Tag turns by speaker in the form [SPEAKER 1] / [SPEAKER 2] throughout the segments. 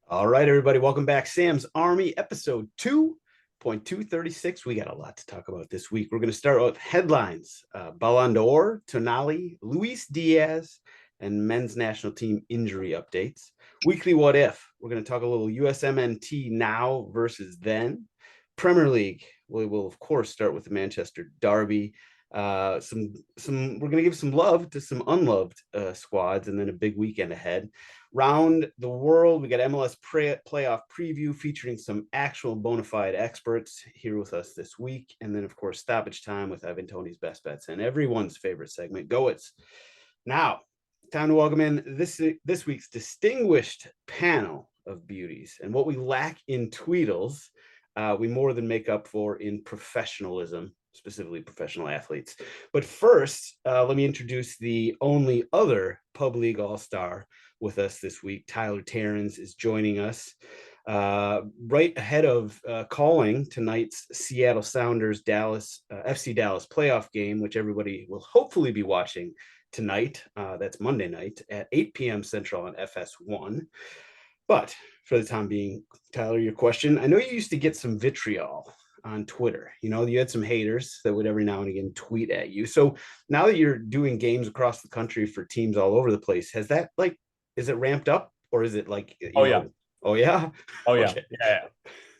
[SPEAKER 1] All right, everybody, welcome back. Sam's Army, episode 2.236. We got a lot to talk about this week. We're going to start with headlines. Ballon d'Or, Tonali, Luis Diaz, and men's national team injury updates. Weekly what if. We're going to talk a little USMNT now versus then. Premier League, we will, of course, start with the Manchester Derby. We're going to give some love to some unloved squads, and then a big weekend ahead. Round the world, we got MLS playoff preview featuring some actual bona fide experts here with us this week, and then of course stoppage time with Evan Tony's best bets and everyone's favorite segment, Go It's. Now, time to welcome in this week's distinguished panel of beauties, and what we lack in Tweedles, we more than make up for in professionalism, specifically professional athletes. But first, let me introduce the only other Pub League All-Star with us this week. Tyler Terrens is joining us right ahead of calling tonight's Seattle Sounders FC Dallas playoff game, which everybody will hopefully be watching tonight. That's Monday night at 8 p.m. Central on FS1. But for the time being, Tyler, your question. I know you used to get some vitriol on Twitter. You know, you had some haters that would every now and again tweet at you. So now that you're doing games across the country for teams all over the place, has that is it ramped up, or is it like,
[SPEAKER 2] oh yeah,
[SPEAKER 1] okay.
[SPEAKER 2] yeah.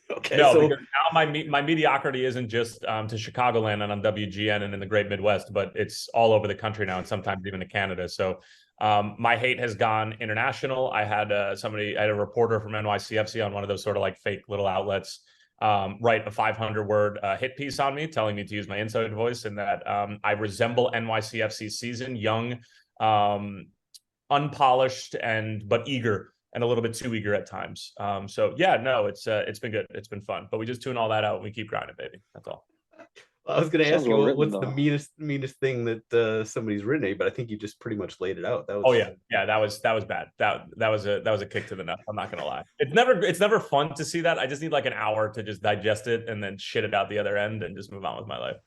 [SPEAKER 1] Okay,
[SPEAKER 2] no,
[SPEAKER 1] so
[SPEAKER 2] because now my mediocrity isn't just to Chicagoland and on WGN and in the Great Midwest, but it's all over the country now, and sometimes even to Canada. So my hate has gone international. I had a reporter from NYCFC on one of those sort of like fake little outlets write a 500-word hit piece on me, telling me to use my inside voice and that I resemble NYCFC's season, young, unpolished but eager, and a little bit too eager at times. So yeah, no, it's been good. It's been fun, but we just tune all that out and we keep grinding, baby. That's all.
[SPEAKER 1] I was going to ask you, what's the meanest thing that somebody's written, but I think you just pretty much laid it out. That was
[SPEAKER 2] that was bad. That was a kick to the nuts. I'm not gonna lie. It's never fun to see that. I just need like an hour to just digest it and then shit it out the other end and just move on with my life.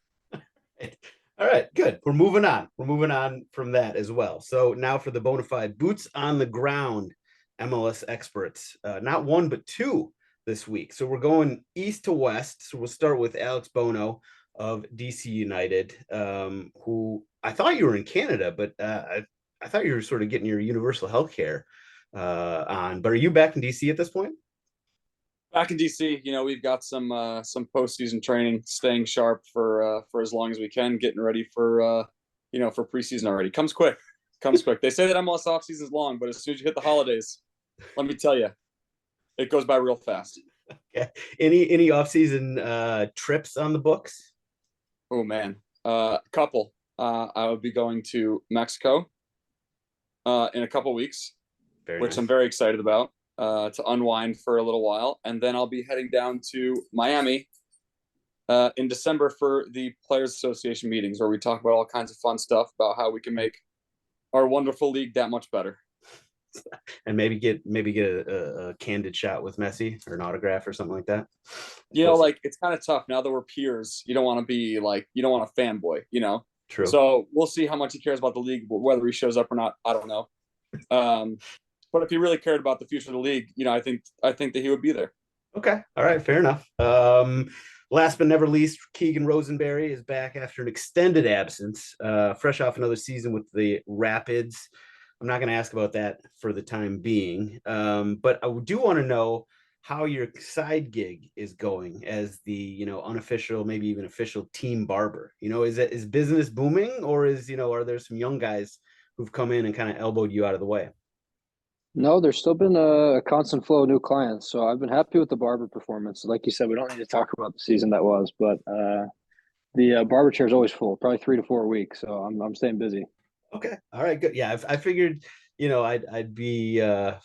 [SPEAKER 1] All right, good. We're moving on. We're moving on from that as well. So now for the bona fide boots on the ground MLS experts, not one but two this week. So we're going east to west. So we'll start with Alex Bono of DC United, who I thought you were in Canada, but I thought you were sort of getting your universal health care on. But are you back in DC at this point?
[SPEAKER 3] Back in DC, we've got some postseason training, staying sharp for as long as we can, getting ready for for preseason already. Comes quick. They say that MLS offseason is long, but as soon as you hit the holidays, let me tell you, it goes by real fast.
[SPEAKER 1] Okay. Any offseason trips on the books?
[SPEAKER 3] Oh man, a couple. I would be going to Mexico in a couple weeks, which nice. I'm very excited about. To unwind for a little while, and then I'll be heading down to Miami in December for the Players Association meetings, where we talk about all kinds of fun stuff about how we can make our wonderful league that much better.
[SPEAKER 1] And maybe get a candid shot with Messi or an autograph or something like that.
[SPEAKER 3] It's kind of tough now that we're peers. You don't want to be you don't want a fanboy, True. So we'll see how much he cares about the league, whether he shows up or not. I don't know. But if he really cared about the future of the league, I think that he would be there.
[SPEAKER 1] Okay. All right. Fair enough. Last but never least, Keegan Rosenberry is back after an extended absence, fresh off another season with the Rapids. I'm not going to ask about that for the time being, but I do want to know how your side gig is going as the unofficial, maybe even official team barber. Is business booming, or are there some young guys who've come in and kind of elbowed you out of the way?
[SPEAKER 4] No, there's still been a constant flow of new clients. So I've been happy with the barber performance. Like you said, we don't need to talk about the season that was, but the barber chair is always full, probably 3 to 4 weeks. So I'm staying busy.
[SPEAKER 1] Okay. All right. Good. Yeah. I figured, I'd be, I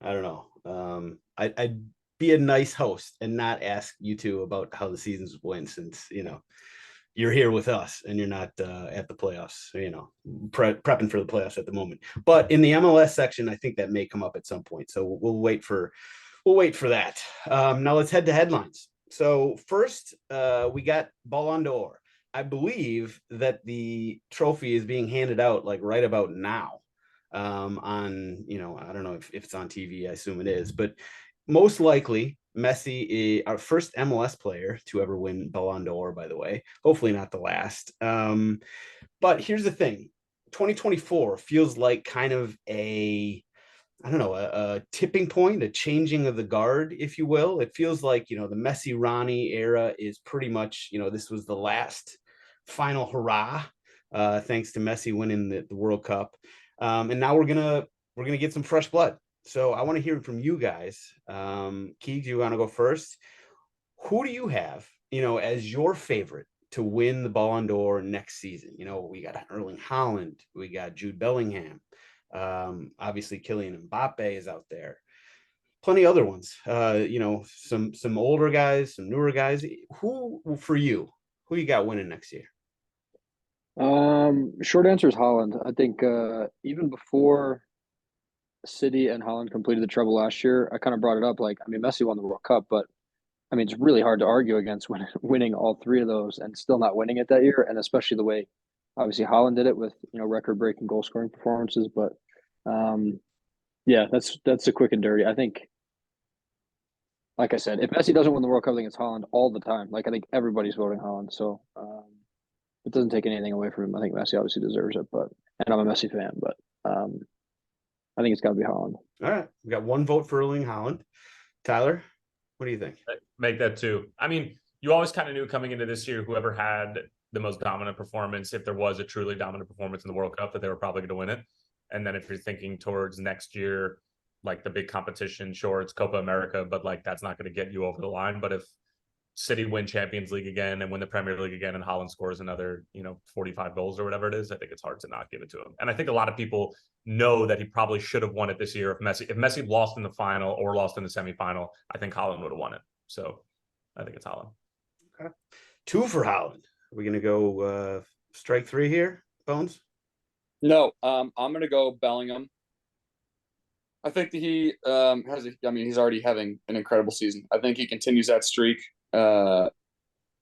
[SPEAKER 1] don't know. I'd be a nice host and not ask you two about how the seasons went, since, you're here with us and you're not at the playoffs, prepping for the playoffs at the moment. But in the MLS section, I think that may come up at some point. So we'll wait for that. Now let's head to headlines. So first, we got Ballon d'Or. I believe that the trophy is being handed out right about now. On I don't know if it's on TV. I assume it is, but most likely Messi is our first MLS player to ever win Ballon d'Or, by the way. Hopefully not the last. But here's the thing. 2024 feels like kind of a tipping point, a changing of the guard, if you will. It feels like, the Messi Ronnie era is pretty much, this was the last final hurrah, thanks to Messi winning the World Cup. And now we're gonna get some fresh blood. So I want to hear from you guys. Keeg, you want to go first? Who do you have, as your favorite to win the Ballon d'Or next season? We got Erling Haaland, we got Jude Bellingham. Obviously Kylian Mbappe is out there. Plenty of other ones. Some older guys, some newer guys. Who for you? Who you got winning next year?
[SPEAKER 4] Short answer is Haaland. I think even before City and Haaland completed the treble last year, I kind of brought it up. Like, I mean, Messi won the World Cup, but I mean, it's really hard to argue against winning all three of those and still not winning it that year, and especially the way, obviously, Haaland did it with record-breaking goal-scoring performances. But yeah, that's a quick and dirty. I think, like I said, if Messi doesn't win the World Cup, I think it's Haaland all the time. Like, I think everybody's voting Haaland, so it doesn't take anything away from him. I think Messi obviously deserves it, and I'm a Messi fan, but I think it's got to be Haaland.
[SPEAKER 1] All right, we got one vote for Erling Haaland. Tyler, what do you think?
[SPEAKER 2] Make that two. I mean, you always kind of knew coming into this year, whoever had the most dominant performance, if there was a truly dominant performance in the World Cup, that they were probably going to win it. And then if you're thinking towards next year, like the big competition, sure, it's Copa America, but like that's not going to get you over the line. But if City win Champions League again and win the Premier League again, and Haaland scores another, 45 goals or whatever it is, I think it's hard to not give it to him. And I think a lot of people know that he probably should have won it this year. If Messi lost in the final or lost in the semifinal, I think Haaland would have won it. So I think it's Haaland.
[SPEAKER 1] Okay. Two for Haaland. Are we going to go strike three here, Bones?
[SPEAKER 3] No, I'm going to go Bellingham. I think that he he's already having an incredible season. I think he continues that streak.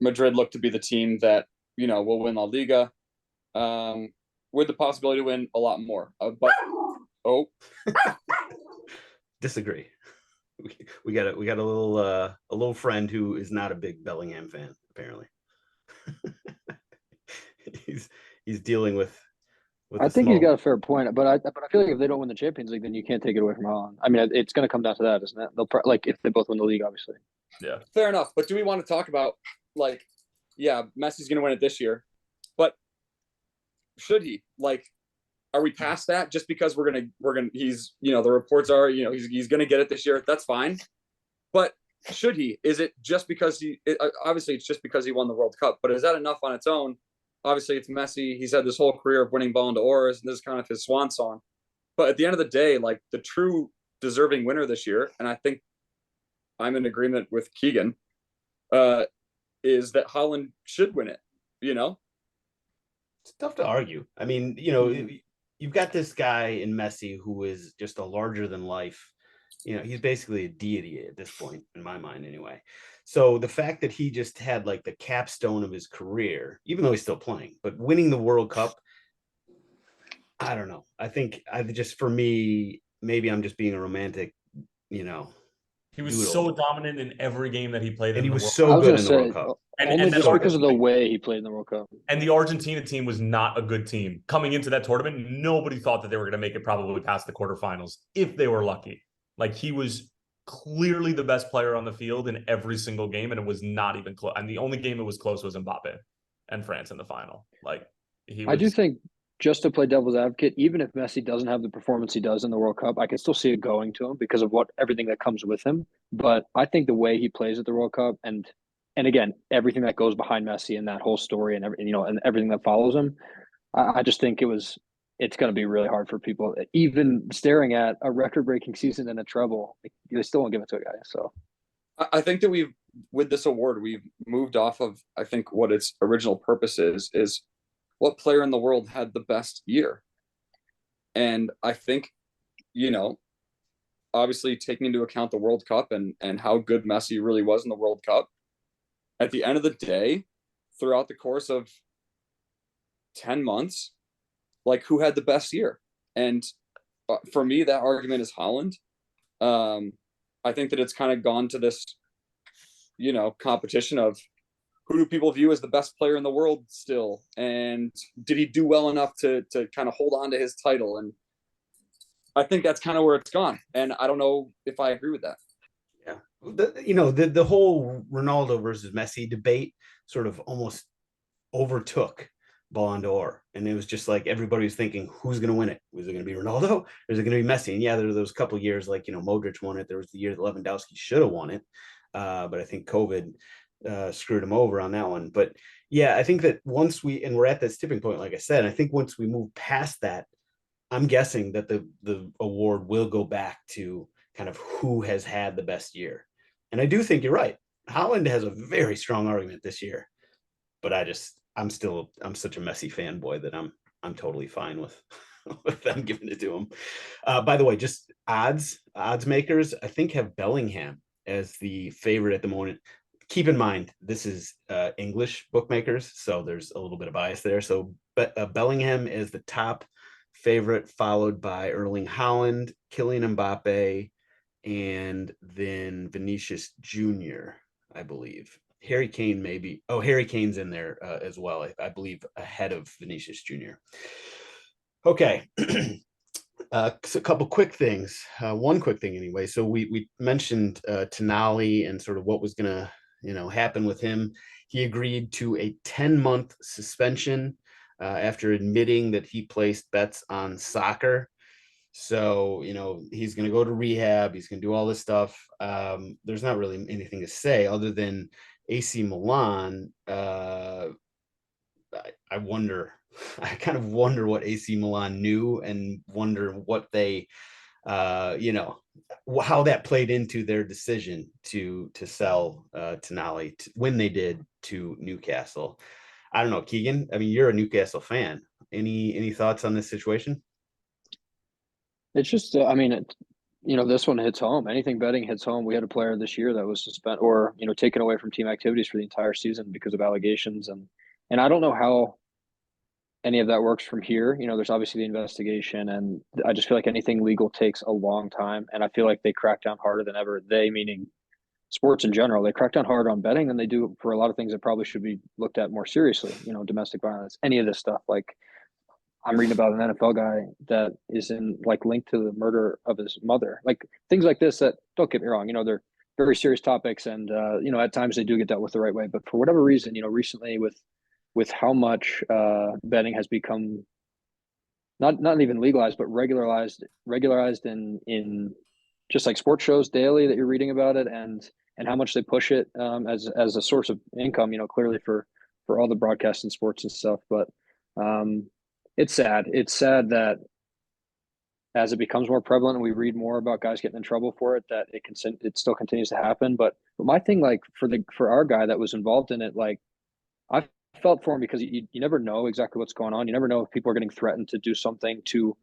[SPEAKER 3] Madrid look to be the team that, will win La Liga, with the possibility to win a lot more.
[SPEAKER 1] Disagree. We got a little friend who is not a big Bellingham fan, apparently. he's dedealing with
[SPEAKER 4] I think he's got a fair point, but I feel like if they don't win the Champions League, then you can't take it away from Haaland. I mean, it's going to come down to that, isn't it? They'll if they both win the league, obviously.
[SPEAKER 2] Yeah,
[SPEAKER 3] fair enough. But do we want to talk about Messi's going to win it this year, but should he? Are we past that? Just because we're gonna he's the reports are he's going to get it this year. That's fine, but should he? Is it just because obviously it's just because he won the World Cup, but is that enough on its own? Obviously, it's Messi. He's had this whole career of winning Ballon d'Ors, and this is kind of his swan song. But at the end of the day, the true deserving winner this year, and I think I'm in agreement with Keegan, is that Haaland should win it.
[SPEAKER 1] It's tough to argue. I mean, you've got this guy in Messi who is just a larger than life. He's basically a deity at this point, in my mind, anyway. So the fact that he just had the capstone of his career, even though he's still playing, but winning the World Cup, I don't know. I think for me, maybe I'm just being a romantic,
[SPEAKER 2] He was so dominant in every game that he played,
[SPEAKER 1] and he was so good in the World Cup.
[SPEAKER 4] And just because of the way he played in the World Cup.
[SPEAKER 2] And the Argentina team was not a good team coming into that tournament. Nobody thought that they were going to make it probably past the quarterfinals if they were lucky. He was clearly the best player on the field in every single game, and it was not even close. And the only game it was close was Mbappe and France in the final. I
[SPEAKER 4] do think, just to play devil's advocate, even if Messi doesn't have the performance he does in the World Cup, I can still see it going to him because of everything that comes with him. But I think the way he plays at the World Cup and again, everything that goes behind Messi and that whole story and everything that follows him, I just think it's going to be really hard for people, even staring at a record-breaking season and a treble. They still won't give it to a guy. So
[SPEAKER 3] I think that with this award, we've moved off of, I think, what its original purpose is what player in the world had the best year. And I think, obviously taking into account the World Cup and how good Messi really was in the World Cup, at the end of the day, throughout the course of 10 months, who had the best year? And for me, that argument is Haaland. I think that it's kind of gone to this, competition of who do people view as the best player in the world still, and did he do well enough to kind of hold on to his title? And I think that's kind of where it's gone, and I don't know if I agree with that.
[SPEAKER 1] Yeah, the whole Ronaldo versus Messi debate sort of almost overtook Ballon d'Or, and it was just like everybody was thinking, who's going to win it? Was it going to be Ronaldo, or is it going to be Messi? And yeah, there were those couple years like Modric won it. There was the year that Lewandowski should have won it, but I think COVID screwed him over on that one. But yeah, I think that once we're at this tipping point, like I said, I think once we move past that, I'm guessing that the award will go back to kind of who has had the best year. And I do think you're right. Haaland has a very strong argument this year, but I'm such a Messi fanboy that I'm totally fine with them giving it to him. By the way, just odds makers, I think, have Bellingham as the favorite at the moment. Keep in mind, this is English bookmakers, so there's a little bit of bias there. So, but Bellingham is the top favorite, followed by Erling Haaland, Kylian Mbappe, and then Vinicius Jr., I believe. Harry Kane maybe. Oh, Harry Kane's in there as well, I believe, ahead of Vinicius Jr. Okay. So a couple quick things. One quick thing anyway. So we mentioned Tonali and sort of what was going to happen with him. He agreed to a 10-month suspension after admitting that he placed bets on soccer. So, he's going to go to rehab. He's going to do all this stuff. There's not really anything to say other than AC Milan. I kind of wonder what AC Milan knew, and wonder what they, how that played into their decision to sell Tonali when they did to Newcastle. I don't know, Keegan. I mean, you're a Newcastle fan. Any thoughts on this situation?
[SPEAKER 4] It's just, this one hits home. Anything betting hits home. We had a player this year that was suspended or, taken away from team activities for the entire season because of allegations. And I don't know how any of that works from here. There's obviously the investigation, and I just feel like anything legal takes a long time. And I feel like they crack down harder than ever. They, meaning sports in general, they crack down harder on betting than they do for a lot of things that probably should be looked at more seriously. Domestic violence, any of this stuff. Like, I'm reading about an NFL guy that is linked to the murder of his mother, like things like this that, don't get me wrong, they're very serious topics, and at times they do get dealt with the right way. But for whatever reason, recently with how much betting has become not even legalized, but regularized in just like sports shows daily that you're reading about it, and how much they push it as a source of income, clearly for all the broadcasts and sports and stuff. But it's sad. It's sad that as it becomes more prevalent and we read more about guys getting in trouble for it, that it still continues to happen. But my thing, like for our guy that was involved in it, like, I felt for him because you never know exactly what's going on. You never know if people are getting threatened to do something to,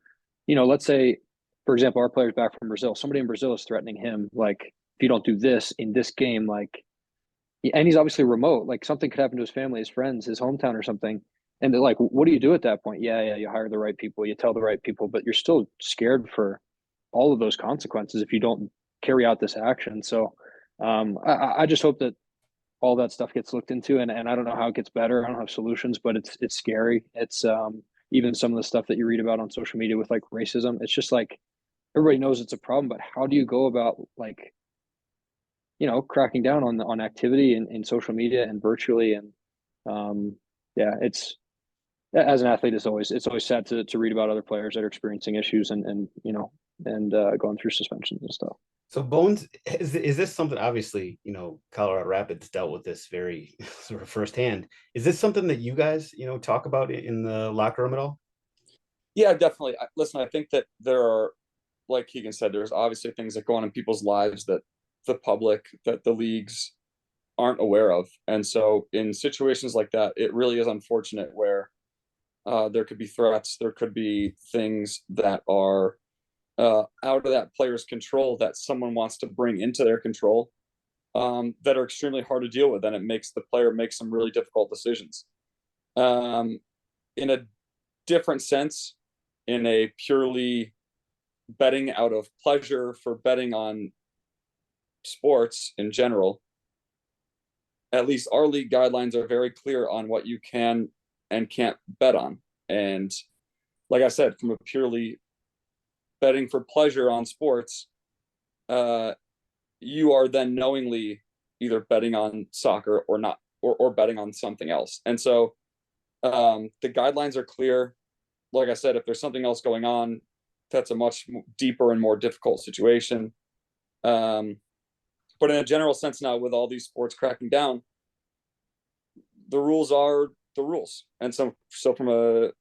[SPEAKER 4] let's say, for example, our player's back from Brazil. Somebody in Brazil is threatening him, like, if you don't do this in this game, like, and he's obviously remote, like something could happen to his family, his friends, his hometown or something. And they're like, what do you do at that point? Yeah, you hire the right people, you tell the right people, but you're still scared for all of those consequences if you don't carry out this action. So I just hope that all that stuff gets looked into, and I don't know how it gets better. I don't have solutions, but it's scary. It's even some of the stuff that you read about on social media with like racism. It's just like, everybody knows it's a problem, but how do you go about, like, cracking down on activity in social media and virtually? And it's, as an athlete, it's always sad to read about other players that are experiencing issues and going through suspensions and stuff.
[SPEAKER 1] So Bones, is this something, obviously, Colorado Rapids dealt with this very sort of firsthand. Is this something that you guys, talk about in the locker room at all?
[SPEAKER 3] Yeah, definitely. Listen, I think that there are, like Keegan said, there's obviously things that go on in people's lives that the public, that the leagues aren't aware of. And so in situations like that, it really is unfortunate where there could be threats, there could be things that are out of that player's control that someone wants to bring into their control, that are extremely hard to deal with. And it makes the player make some really difficult decisions. In a different sense, in a purely betting out of pleasure, for betting on sports in general, at least our league guidelines are very clear on what you can and can't bet on. And like I said, from a purely betting for pleasure on sports, you are then knowingly either betting on soccer or not, or betting on something else. And so the guidelines are clear. Like I said, if there's something else going on, that's a much deeper and more difficult situation. But in a general sense now, with all these sports cracking down, the rules are the rules. And so from a,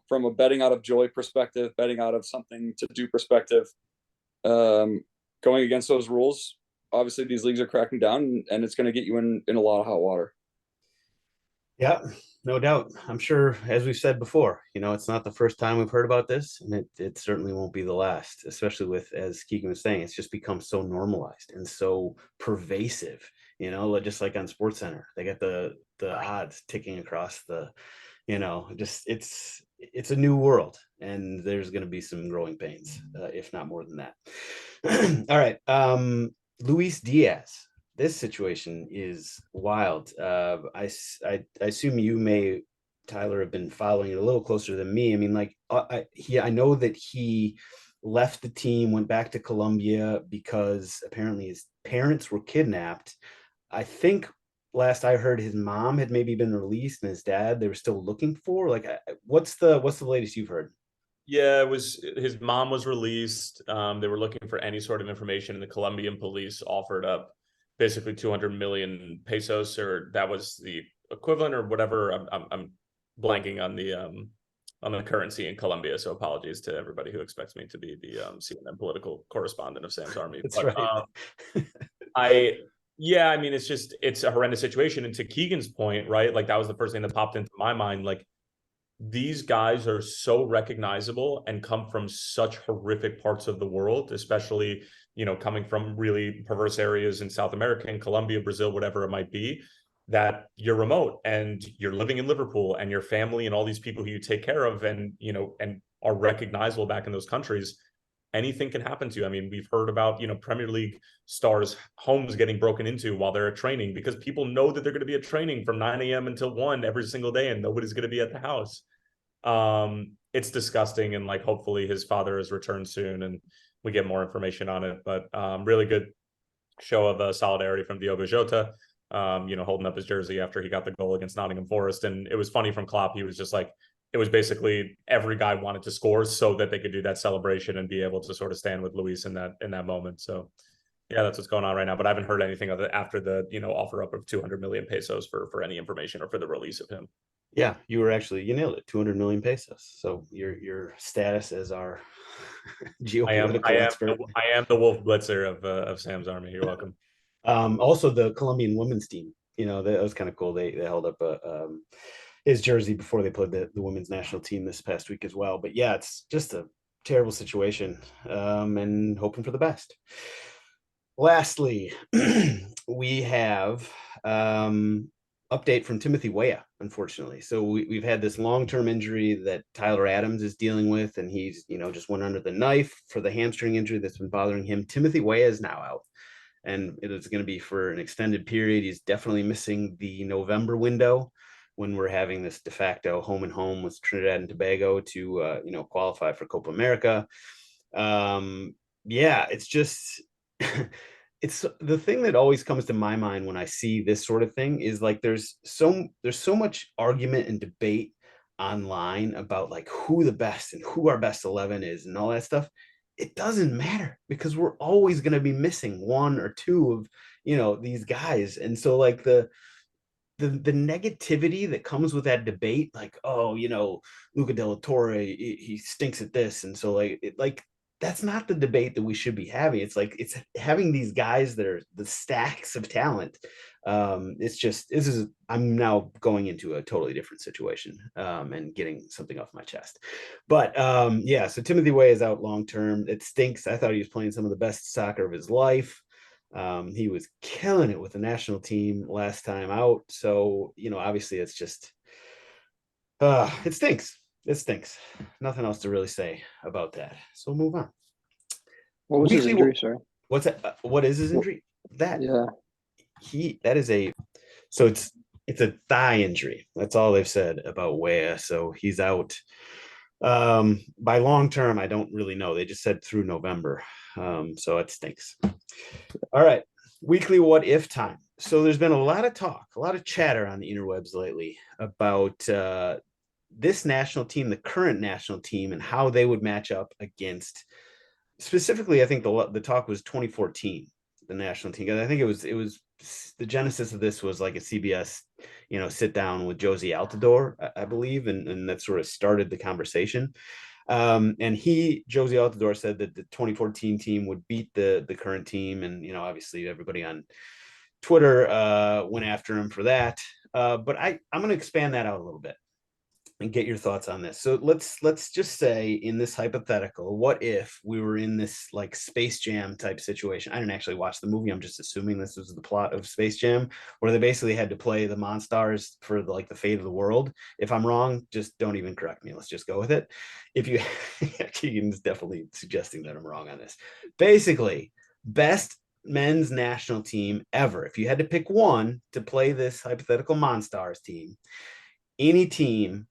[SPEAKER 3] from a betting out of joy perspective, betting out of something to do perspective, going against those rules, obviously these leagues are cracking down, and it's going to get you in a lot of hot water.
[SPEAKER 1] Yeah, no doubt. I'm sure, as we've said before, it's not the first time we've heard about this, and it certainly won't be the last, especially with, as Keegan was saying, it's just become so normalized and so pervasive, just like on SportsCenter, they got the odds ticking across the, just it's a new world, and there's going to be some growing pains, if not more than that. All right. Luis Diaz. This situation is wild. I assume you may, Tyler, have been following it a little closer than me. I mean, like, I know that he left the team, went back to Colombia because apparently his parents were kidnapped. I think last I heard, his mom had maybe been released, and his dad they were still looking for. Like, what's the latest you've heard?
[SPEAKER 2] Yeah, it was his mom was released. They were looking for any sort of information, and the Colombian police offered up basically 200 million pesos, or that was the equivalent or whatever. I'm blanking on the currency in Colombia, so apologies to everybody who expects me to be the CNN political correspondent of Sam's Army.
[SPEAKER 1] That's
[SPEAKER 2] but,
[SPEAKER 1] right.
[SPEAKER 2] I mean, it's a horrendous situation. And to Keegan's point, right? Like, that was the first thing that popped into my mind. Like, these guys are so recognizable and come from such horrific parts of the world, especially, coming from really perverse areas in South America and Colombia, Brazil, whatever it might be, that you're remote and you're living in Liverpool, and your family and all these people who you take care of and, and are recognizable back in those countries. Anything can happen to you. I mean, we've heard about, Premier League stars' homes getting broken into while they're at training, because people know that they're going to be at training from 9 a.m. until 1 every single day, and nobody's going to be at the house. It's disgusting, and like, hopefully his father has returned soon and we get more information on it. But really good show of solidarity from Diogo Jota, holding up his jersey after he got the goal against Nottingham Forest. And it was funny from Klopp, he was just like, it was basically every guy wanted to score so that they could do that celebration and be able to sort of stand with Luis in that moment. So yeah, that's what's going on right now. But I haven't heard anything of it after the offer up of 200 million pesos for any information or for the release of him.
[SPEAKER 1] Yeah, you nailed it. 200 million pesos. So your status as our geopolitical expert.
[SPEAKER 2] I am the Wolf Blitzer of Sam's Army. You're welcome.
[SPEAKER 1] Also, the Colombian women's team, that was kind of cool. They held up his jersey before they played the women's national team this past week as well. But yeah, it's just a terrible situation, and hoping for the best. Lastly, we have update from Timothy Weah, unfortunately. So we've had this long-term injury that Tyler Adams is dealing with, and he's, just went under the knife for the hamstring injury that's been bothering him. Timothy Weah is now out, and it is going to be for an extended period. He's definitely missing the November window, when we're having this de facto home and home with Trinidad and Tobago to, qualify for Copa America. Yeah, it's just, it's the thing that always comes to my mind when I see this sort of thing is like, there's so much argument and debate online about like who the best and who our best 11 is and all that stuff. It doesn't matter, because we're always going to be missing one or two of, these guys. And so like the negativity that comes with that debate, like, oh, Luca de la Torre, he stinks at this, and so like that's not the debate that we should be having. It's like, it's having these guys that are the stacks of talent. I'm now going into a totally different situation, and getting something off my chest. But yeah, so Timothy Weah is out long term. It stinks. I thought he was playing some of the best soccer of his life. He was killing it with the national team last time out. So, obviously it's just, it stinks. It stinks. Nothing else to really say about that. So we'll move on.
[SPEAKER 4] What was his injury, sorry?
[SPEAKER 1] What's that? What is his injury? That
[SPEAKER 4] Yeah.
[SPEAKER 1] So it's a thigh injury. That's all they've said about Weah. So he's out. By long term, I don't really know. They just said through November. So it stinks. All right. Weekly what if time. So there's been a lot of talk, a lot of chatter on the interwebs lately about this national team, the current national team, and how they would match up against. Specifically, I think the talk was 2014, the national team. I think it was the genesis of this was like a CBS, sit down with Josie Altidore, I believe, and that sort of started the conversation. And Josie Altidore said that the 2014 team would beat the current team, and obviously everybody on Twitter went after him for that. But I'm going to expand that out a little bit and get your thoughts on this. So let's just say, in this hypothetical, what if we were in this like Space Jam type situation? I didn't actually watch the movie. I'm just assuming this was the plot of Space Jam, where they basically had to play the Monstars for the fate of the world. If I'm wrong, just don't even correct me. Let's just go with it. If you, Keegan's definitely suggesting that I'm wrong on this. Basically, best men's national team ever. If you had to pick one to play this hypothetical Monstars team, any team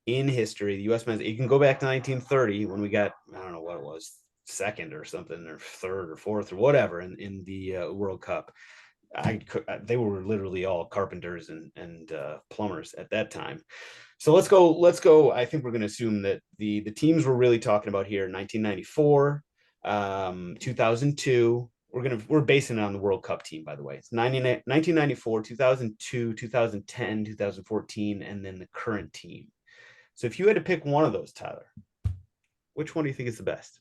[SPEAKER 1] in history, the US men's, you can go back to 1930 when we got, I don't know what it was, second or something, or third or fourth or whatever in the World Cup. They were literally all carpenters and plumbers at that time. So let's go. I think we're going to assume that the teams we're really talking about here: 1994, 2002. We're basing it on the World Cup team, by the way. It's 1994, 2002, 2010, 2014, and then the current team. So if you had to pick one of those, Tyler, which one do you think is the best?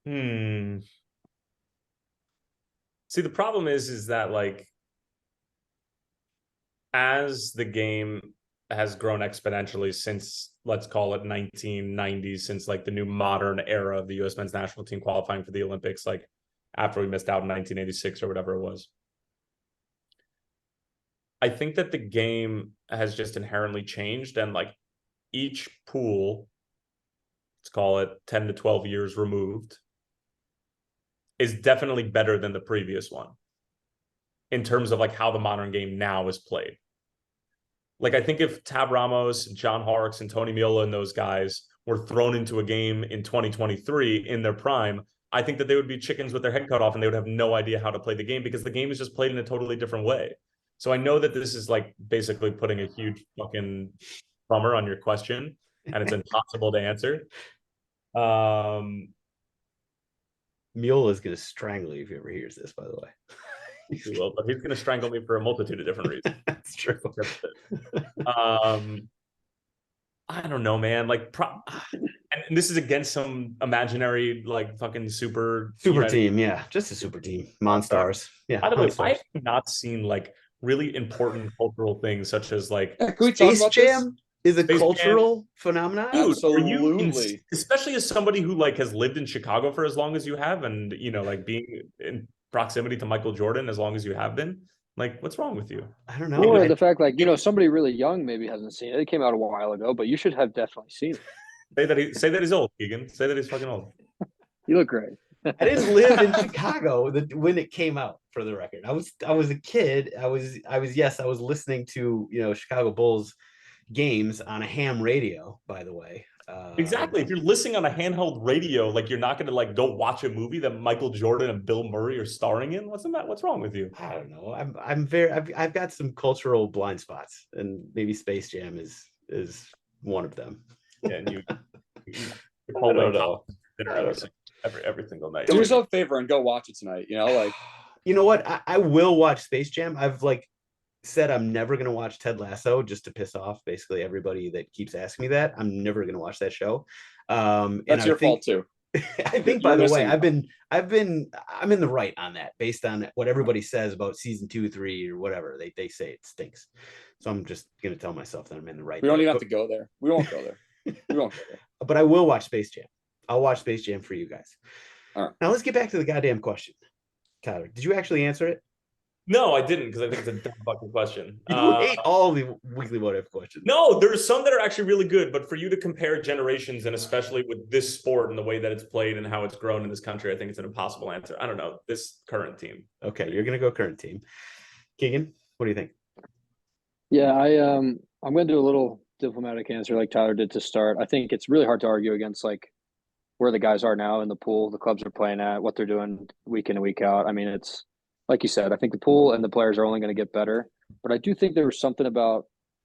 [SPEAKER 2] See, the problem is that as the game has grown exponentially since, let's call it 1990s, since the new modern era of the U.S. men's national team qualifying for the Olympics, after we missed out in 1986 or whatever it was. I think that the game has just inherently changed, and each pool, let's call it 10 to 12 years removed, is definitely better than the previous one in terms of how the modern game now is played. I think if Tab Ramos, John Harkes, and Tony Meola and those guys were thrown into a game in 2023 in their prime, I think that they would be chickens with their head cut off, and they would have no idea how to play the game, because the game is just played in a totally different way. So I know that this is basically putting a huge fucking bummer on your question, and it's impossible to answer.
[SPEAKER 1] Meola is going to strangle you if he ever hears this, by the way.
[SPEAKER 2] He will, but he's going to strangle me for a multitude of different reasons.
[SPEAKER 1] That's true.
[SPEAKER 2] I don't know, man. And this is against some imaginary fucking super
[SPEAKER 1] team, yeah, just a super team, Monstars. Yeah.
[SPEAKER 2] By the way, I have not seen really important cultural things such as
[SPEAKER 1] Space Jam is a cultural phenomenon.
[SPEAKER 2] Dude,
[SPEAKER 3] absolutely.
[SPEAKER 2] Especially as somebody who has lived in Chicago for as long as you have, and being in proximity to Michael Jordan as long as you have been. What's wrong with you?
[SPEAKER 1] I don't know.
[SPEAKER 4] Or the fact somebody really young maybe hasn't seen it. It came out a while ago, but you should have definitely seen it.
[SPEAKER 2] Say that he's old, Keegan. Say that he's fucking old.
[SPEAKER 4] You look great.
[SPEAKER 1] I didn't live in Chicago when it came out, for the record. I was a kid. I was listening to Chicago Bulls games on a ham radio, by the way.
[SPEAKER 2] Exactly. If you're listening on a handheld radio, you're not going to go watch a movie that Michael Jordan and Bill Murray are starring in. What's wrong with you?
[SPEAKER 1] I don't know. I've got some cultural blind spots, and maybe Space Jam is one of them.
[SPEAKER 2] Yeah, and you
[SPEAKER 1] I don't know.
[SPEAKER 2] Every single night.
[SPEAKER 3] Do yourself a favor and go watch it tonight.
[SPEAKER 1] You know what? I will watch Space Jam. I've said I'm never going to watch Ted Lasso, just to piss off basically everybody that keeps asking me that. I'm never going to watch that show.
[SPEAKER 3] That's your fault too.
[SPEAKER 1] I think, by the way, I'm in the right on that, based on what everybody says about season 2, 3, or whatever. They say it stinks. So I'm just going to tell myself that I'm in the right.
[SPEAKER 3] We don't even have to go there. We won't go there. We won't go there.
[SPEAKER 1] But I will watch Space Jam. I'll watch Space Jam for you guys.
[SPEAKER 3] All right.
[SPEAKER 1] Now let's get back to the goddamn question. Tyler, did you actually answer it?
[SPEAKER 2] No, I didn't, because I think it's a dumb fucking question.
[SPEAKER 1] You hate all the weekly what if questions.
[SPEAKER 2] No, there's some that are actually really good, but for you to compare generations, and especially with this sport and the way that it's played and how it's grown in this country, I think it's an impossible answer. I don't know. This current team.
[SPEAKER 1] Okay, you're gonna go current team. Keegan, what do you think?
[SPEAKER 4] Yeah, I'm going to do a little diplomatic answer like Tyler did to start. I think it's really hard to argue against like where the guys are now in the pool, the clubs are playing at, what they're doing week in and week out. I mean, it's like you said, I think the pool and the players are only going to get better. But I do think there was something about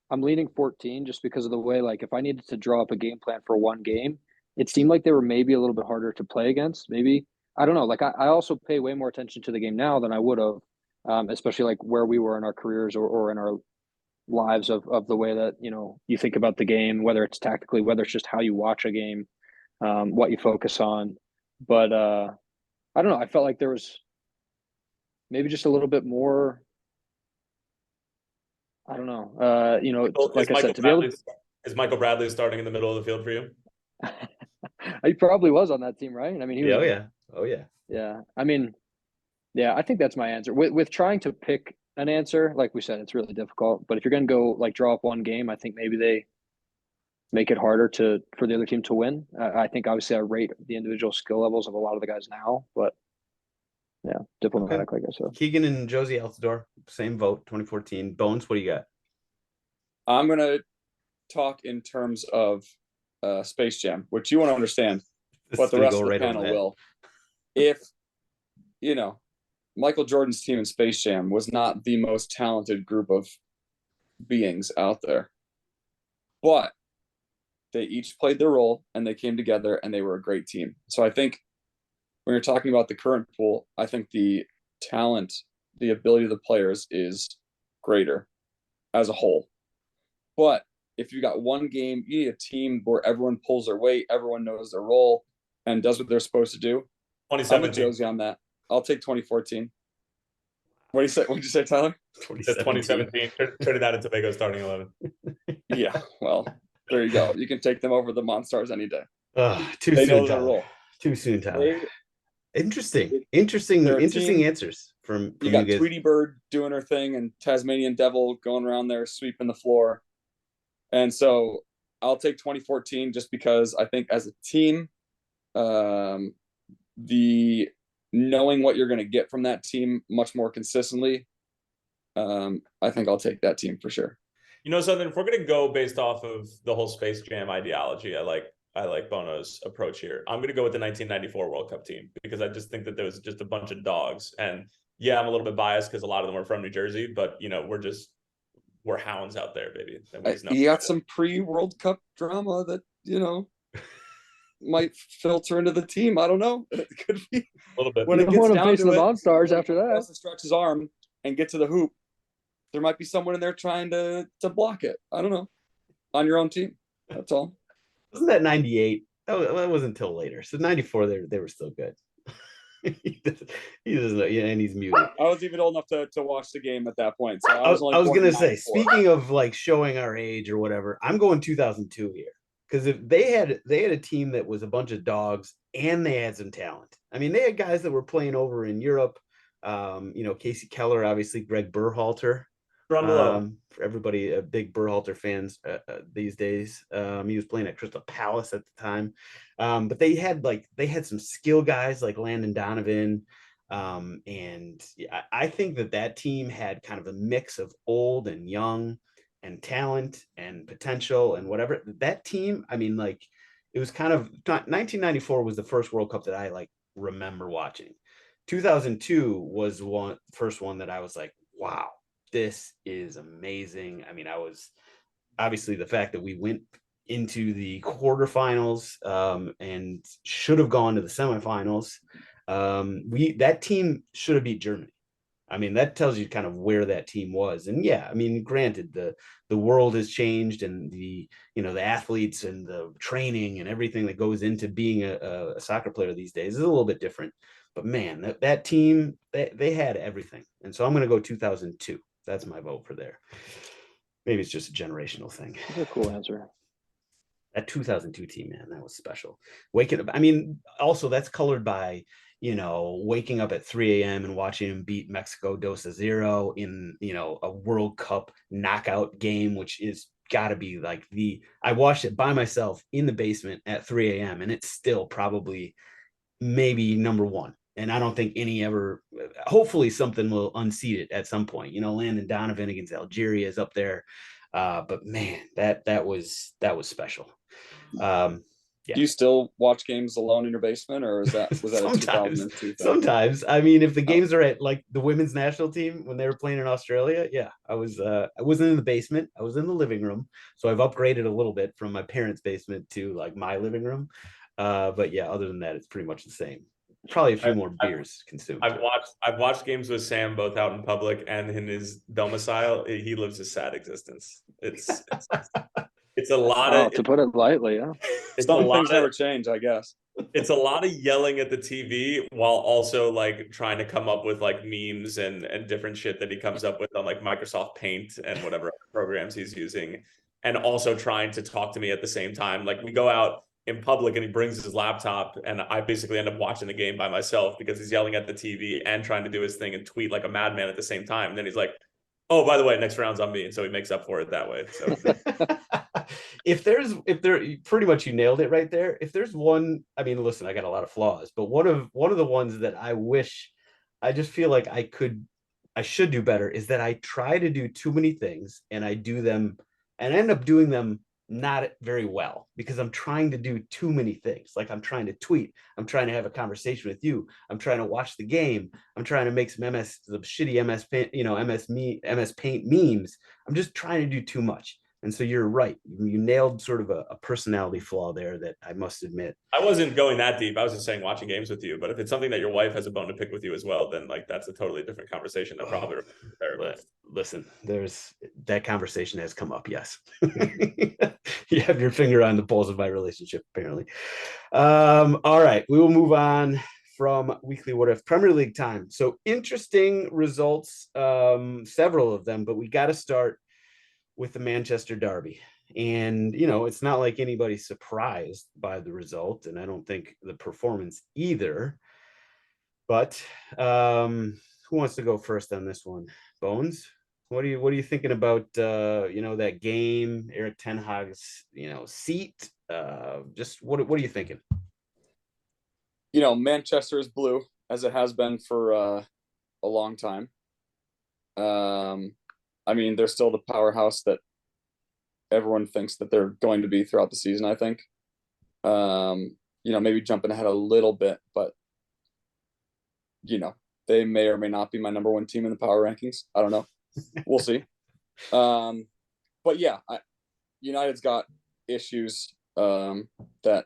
[SPEAKER 4] I'm leaning 14 just because of the way, like if I needed to draw up a game plan for one game, it seemed like they were maybe a little bit harder to play against. Maybe, I don't know. Like I also pay way more attention to the game now than I would have, especially like where we were in our careers or in our lives of the way that, you know, you think about the game, whether it's tactically, whether it's just how you watch a game, what you focus on. But I don't know. I felt like there was maybe just a little bit more. I don't know. You know, like I said, to be able to,
[SPEAKER 2] is Michael Bradley starting in the middle of the field for you?
[SPEAKER 4] he probably was on that team, right? I mean, he was.
[SPEAKER 1] Oh yeah.
[SPEAKER 4] Yeah. I mean, yeah. I think that's my answer. With trying to pick an answer, like we said, it's really difficult. But if you're going to go like draw up one game, I think maybe they make it harder for the other team to win. I think obviously I rate the individual skill levels of a lot of the guys now, but yeah, diplomatic, like I said.
[SPEAKER 1] Keegan and Josie Altidore, same vote, 2014. Bones, what do you got?
[SPEAKER 3] I'm gonna talk in terms of Space Jam, which you want to understand, but the rest of the panel will. If you know, Michael Jordan's team in Space Jam was not the most talented group of beings out there, but they each played their role and they came together and they were a great team. So I think when you're talking about the current pool, I think the talent, the ability of the players is greater as a whole. But if you got one game, you need a team where everyone pulls their weight, everyone knows their role and does what they're supposed to do.
[SPEAKER 2] 2017.
[SPEAKER 3] I'm with Josie on that. I'll take 2014. What do you say? What did you say, Tyler?
[SPEAKER 2] 2017. Trinidad and Tobago starting 11.
[SPEAKER 3] Yeah, well, there you go. You can take them over the Monstars any day.
[SPEAKER 1] Too
[SPEAKER 3] they
[SPEAKER 1] soon,
[SPEAKER 3] know their
[SPEAKER 1] Tyler.
[SPEAKER 3] role.
[SPEAKER 1] Too soon, Tyler.
[SPEAKER 2] Interesting
[SPEAKER 1] answers from
[SPEAKER 3] you got
[SPEAKER 1] guys.
[SPEAKER 3] Tweety Bird doing her thing and Tasmanian Devil going around there sweeping the floor. And so I'll take 2014 just because I think as a team, the knowing what you're going to get from that team much more consistently, I think I'll take that team for sure.
[SPEAKER 2] You know something, if we're going to go based off of the whole Space Jam ideology, I like Bono's approach here. I'm going to go with the 1994 World Cup team because I just think that there was just a bunch of dogs. And yeah, I'm a little bit biased because a lot of them are from New Jersey, but you know, we're hounds out there, baby.
[SPEAKER 3] You got some pre-World Cup drama that, you know, might filter into the team. I don't know. It could be
[SPEAKER 2] a little bit.
[SPEAKER 4] When it gets down to the Monstars after that,
[SPEAKER 3] to stretch his arm and get to the hoop, there might be someone in there trying to block it. I don't know. On your own team. That's all.
[SPEAKER 1] Wasn't that 98? That wasn't until later. So 94, they were still good. he doesn't know, yeah, and he's muted.
[SPEAKER 3] I was even old enough to watch the game at that point. So I was
[SPEAKER 1] going to say, speaking of like showing our age or whatever, I'm going 2002 here. Because if they had a team that was a bunch of dogs and they had some talent. I mean, they had guys that were playing over in Europe. You know, Casey Keller, obviously, Greg Berhalter. For everybody, big Berhalter fans these days. He was playing at Crystal Palace at the time. But they had some skill guys like Landon Donovan. And I think that team had kind of a mix of old and young and talent and potential and whatever. That team, I mean, like, it was kind of 1994 was the first World Cup that I like remember watching. 2002 was first one that I was like, wow, this is amazing. I mean, I was obviously the fact that we went into the quarterfinals and should have gone to the semifinals. That team should have beat Germany. I mean, that tells you kind of where that team was. And yeah, I mean, granted, the world has changed and the athletes and the training and everything that goes into being a soccer player these days is a little bit different. But man, that team, they had everything. And so I'm going to go 2002. That's my vote for there. Maybe it's just a generational thing.
[SPEAKER 4] That's a cool answer.
[SPEAKER 1] That 2002 team, man, that was special. Waking up. I mean, also that's colored by, waking up at 3 a.m. and watching him beat Mexico 2-0 in, a World Cup knockout game, which is got to be like I watched it by myself in the basement at 3 a.m. and it's still probably maybe number one. And I don't think hopefully something will unseat it at some point. Landon Donovan against Algeria is up there. But man, that was special.
[SPEAKER 3] Do you still watch games alone in your basement, or was that a 2002 thing?
[SPEAKER 1] Sometimes. I mean, if the games are at like the women's national team when they were playing in Australia, yeah, I wasn't in the basement. I was in the living room. So I've upgraded a little bit from my parents' basement to like my living room. But yeah, other than that, it's pretty much the same. Probably a few more beers consumed.
[SPEAKER 2] I've watched games with Sam both out in public and in his domicile. He lives a sad existence. It's a lot of,
[SPEAKER 4] to put it lightly, yeah.
[SPEAKER 3] Some things never change, I guess.
[SPEAKER 2] It's a lot of yelling at the TV while also like trying to come up with like memes and different shit that he comes up with on like Microsoft Paint and whatever programs he's using, and also trying to talk to me at the same time. Like we go out in public and he brings his laptop and I basically end up watching the game by myself because he's yelling at the TV and trying to do his thing and tweet like a madman at the same time. And then he's like, oh, by the way, next round's on me. And so he makes up for it that way. So
[SPEAKER 1] if pretty much you nailed it right there. If there's one, I mean, listen, I got a lot of flaws, but one of the ones that I just feel like I should do better is that I try to do too many things and I do them and I end up doing them not very well because I'm trying to do too many things. Like I'm trying to tweet, I'm trying to have a conversation with you, I'm trying to watch the game, I'm trying to make some shitty MS Paint, MS Paint memes. I'm just trying to do too much. And so you're right. You nailed sort of a personality flaw there that I must admit.
[SPEAKER 2] I wasn't going that deep. I was just saying watching games with you. But if it's something that your wife has a bone to pick with you as well, then like that's a totally different conversation. That probably
[SPEAKER 1] listen, that conversation has come up. Yes. You have your finger on the pulse of my relationship, apparently. All right. We will move on from weekly what if Premier League time. So interesting results, several of them, but we got to start with the Manchester Derby. And, it's not like anybody's surprised by the result. And I don't think the performance either. But who wants to go first on this one? Bones? What are you thinking about, that game, Eric Ten Hag's, seat? Just what are you thinking?
[SPEAKER 3] Manchester is blue, as it has been for a long time. I mean, they're still the powerhouse that everyone thinks that they're going to be throughout the season, I think. Maybe jumping ahead a little bit, but, they may or may not be my number one team in the power rankings. I don't know. We'll see. But yeah, United's got issues that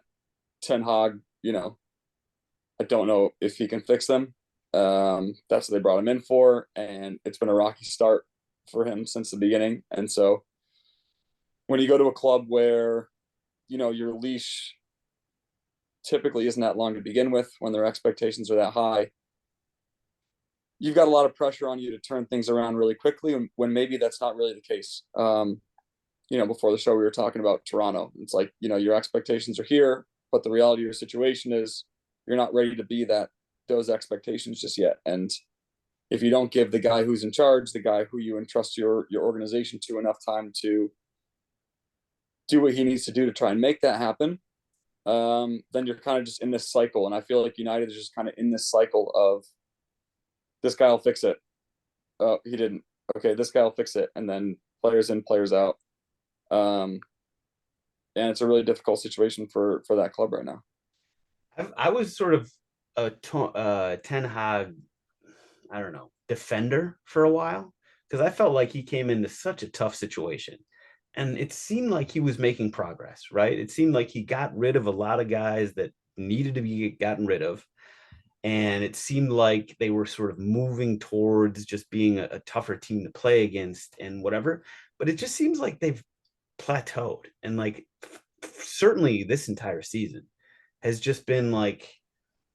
[SPEAKER 3] Ten Hag, I don't know if he can fix them. That's what they brought him in for, and it's been a rocky start for him since the beginning. And so when you go to a club where, your leash typically isn't that long to begin with, when their expectations are that high, you've got a lot of pressure on you to turn things around really quickly when maybe that's not really the case. Before the show, we were talking about Toronto. It's like, your expectations are here, but the reality of your situation is you're not ready to be those expectations just yet. And if you don't give the guy who's in charge, the guy who you entrust your organization to, enough time to do what he needs to do to try and make that happen, then you're kind of just in this cycle. And I feel like United is just kind of in this cycle of, this guy will fix it. Oh, he didn't. Okay, this guy will fix it. And then players in, players out. And it's a really difficult situation for that club right now.
[SPEAKER 1] I was sort of a Ten Hag, I don't know, defender for a while, because I felt like he came into such a tough situation. And it seemed like he was making progress, right? It seemed like he got rid of a lot of guys that needed to be gotten rid of. And it seemed like they were sort of moving towards just being a tougher team to play against and whatever. But it just seems like they've plateaued. And like, certainly this entire season has just been like,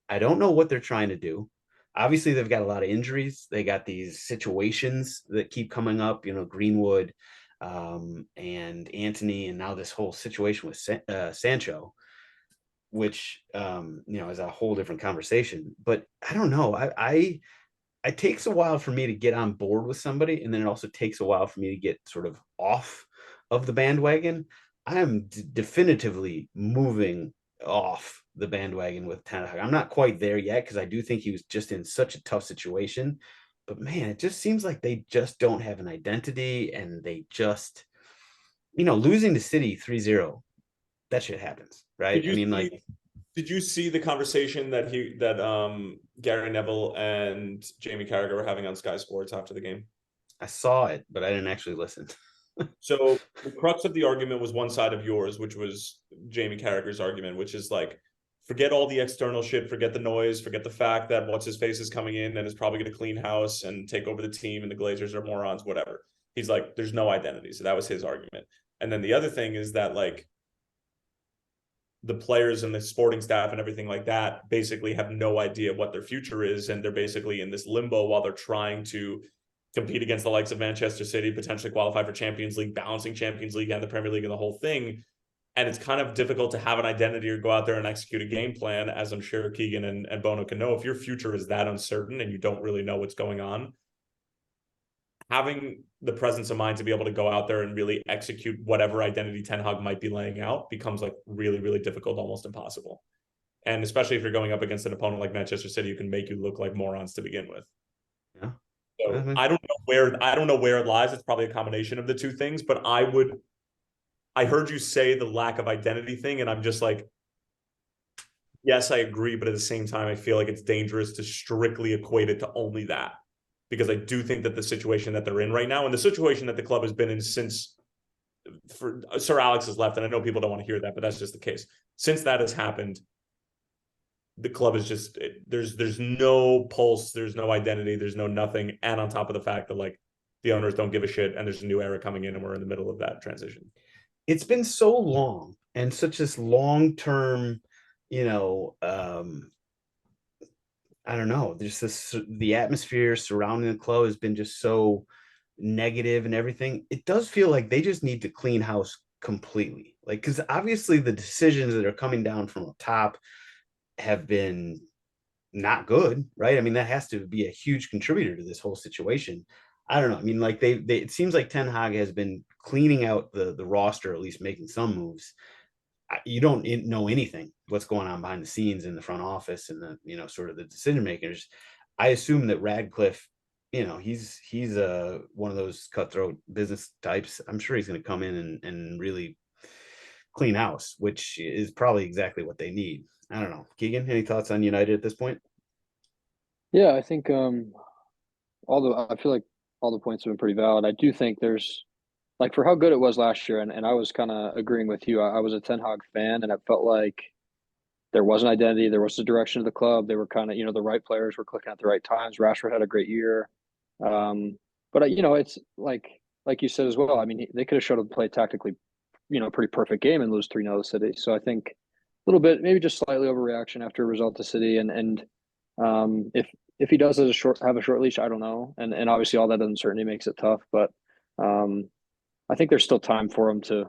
[SPEAKER 1] I don't know what they're trying to do. Obviously, they've got a lot of injuries. They got these situations that keep coming up, Greenwood and Anthony, and now this whole situation with Sancho. which is a whole different conversation. But I don't know. It takes a while for me to get on board with somebody, and then it also takes a while for me to get sort of off of the bandwagon. I am definitively moving off the bandwagon with Ten Hag. I'm not quite there yet because I do think he was just in such a tough situation. But man, it just seems like they just don't have an identity, and they just, losing to City 3-0, that shit happens, right? I mean,
[SPEAKER 2] did you see the conversation that Gary Neville and Jamie Carragher were having on Sky Sports after the game?
[SPEAKER 1] I saw it, but I didn't actually listen.
[SPEAKER 2] So the crux of the argument was one side of yours, which was Jamie Carragher's argument, which is like, forget all the external shit, forget the noise, forget the fact that what's his face is coming in and is probably going to clean house and take over the team and the Glazers are morons, whatever. He's like, there's no identity. So that was his argument. And then the other thing is that like the players and the sporting staff and everything like that basically have no idea what their future is. And they're basically in this limbo while they're trying to compete against the likes of Manchester City, potentially qualify for Champions League, balancing Champions League and the Premier League and the whole thing. And it's kind of difficult to have an identity or go out there and execute a game plan, as I'm sure Keegan and Bono can know. If your future is that uncertain and you don't really know what's going on, having the presence of mind to be able to go out there and really execute whatever identity Ten Hag might be laying out becomes like really, really difficult, almost impossible. And especially if you're going up against an opponent like Manchester City, who can make you look like morons to begin with.
[SPEAKER 1] Yeah.
[SPEAKER 2] So I don't know where it lies. It's probably a combination of the two things, but I heard you say the lack of identity thing, and I'm just like, yes, I agree, but at the same time, I feel like it's dangerous to strictly equate it to only that, because I do think that the situation that they're in right now, and the situation that the club has been in since Sir Alex has left, and I know people don't want to hear that, but that's just the case. Since that has happened, the club is just, there's no pulse, there's no identity, there's no nothing, and on top of the fact that like the owners don't give a shit, and there's a new era coming in, and we're in the middle of that transition.
[SPEAKER 1] It's been so long and such this long-term, I don't know, the atmosphere surrounding the club has been just so negative and everything. It does feel like they just need to clean house completely. Like, because obviously the decisions that are coming down from the top have been not good, right? I mean, that has to be a huge contributor to this whole situation. I don't know. I mean, like it seems like Ten Hag has been cleaning out the roster, at least making some moves. You don't know anything what's going on behind the scenes in the front office and the sort of the decision makers. I assume that Radcliffe, he's one of those cutthroat business types. I'm sure he's going to come in and really clean house, which is probably exactly what they need. I don't know. Keegan, any thoughts on United at this point?
[SPEAKER 4] Yeah, I think I feel like all the points have been pretty valid. I do think there's, like, for how good it was last year, and I was kind of agreeing with you. I was a Ten Hag fan, and it felt like there was an identity, there was a direction of the club. They were kind of, the right players were clicking at the right times. Rashford had a great year, but it's like you said as well. I mean, they could have showed up to play tactically, pretty perfect game and lose 3-0 to City. So I think a little bit, maybe just slightly overreaction after a result to City, and if he does have a short leash, I don't know, and obviously all that uncertainty makes it tough, but. I think there's still time for them to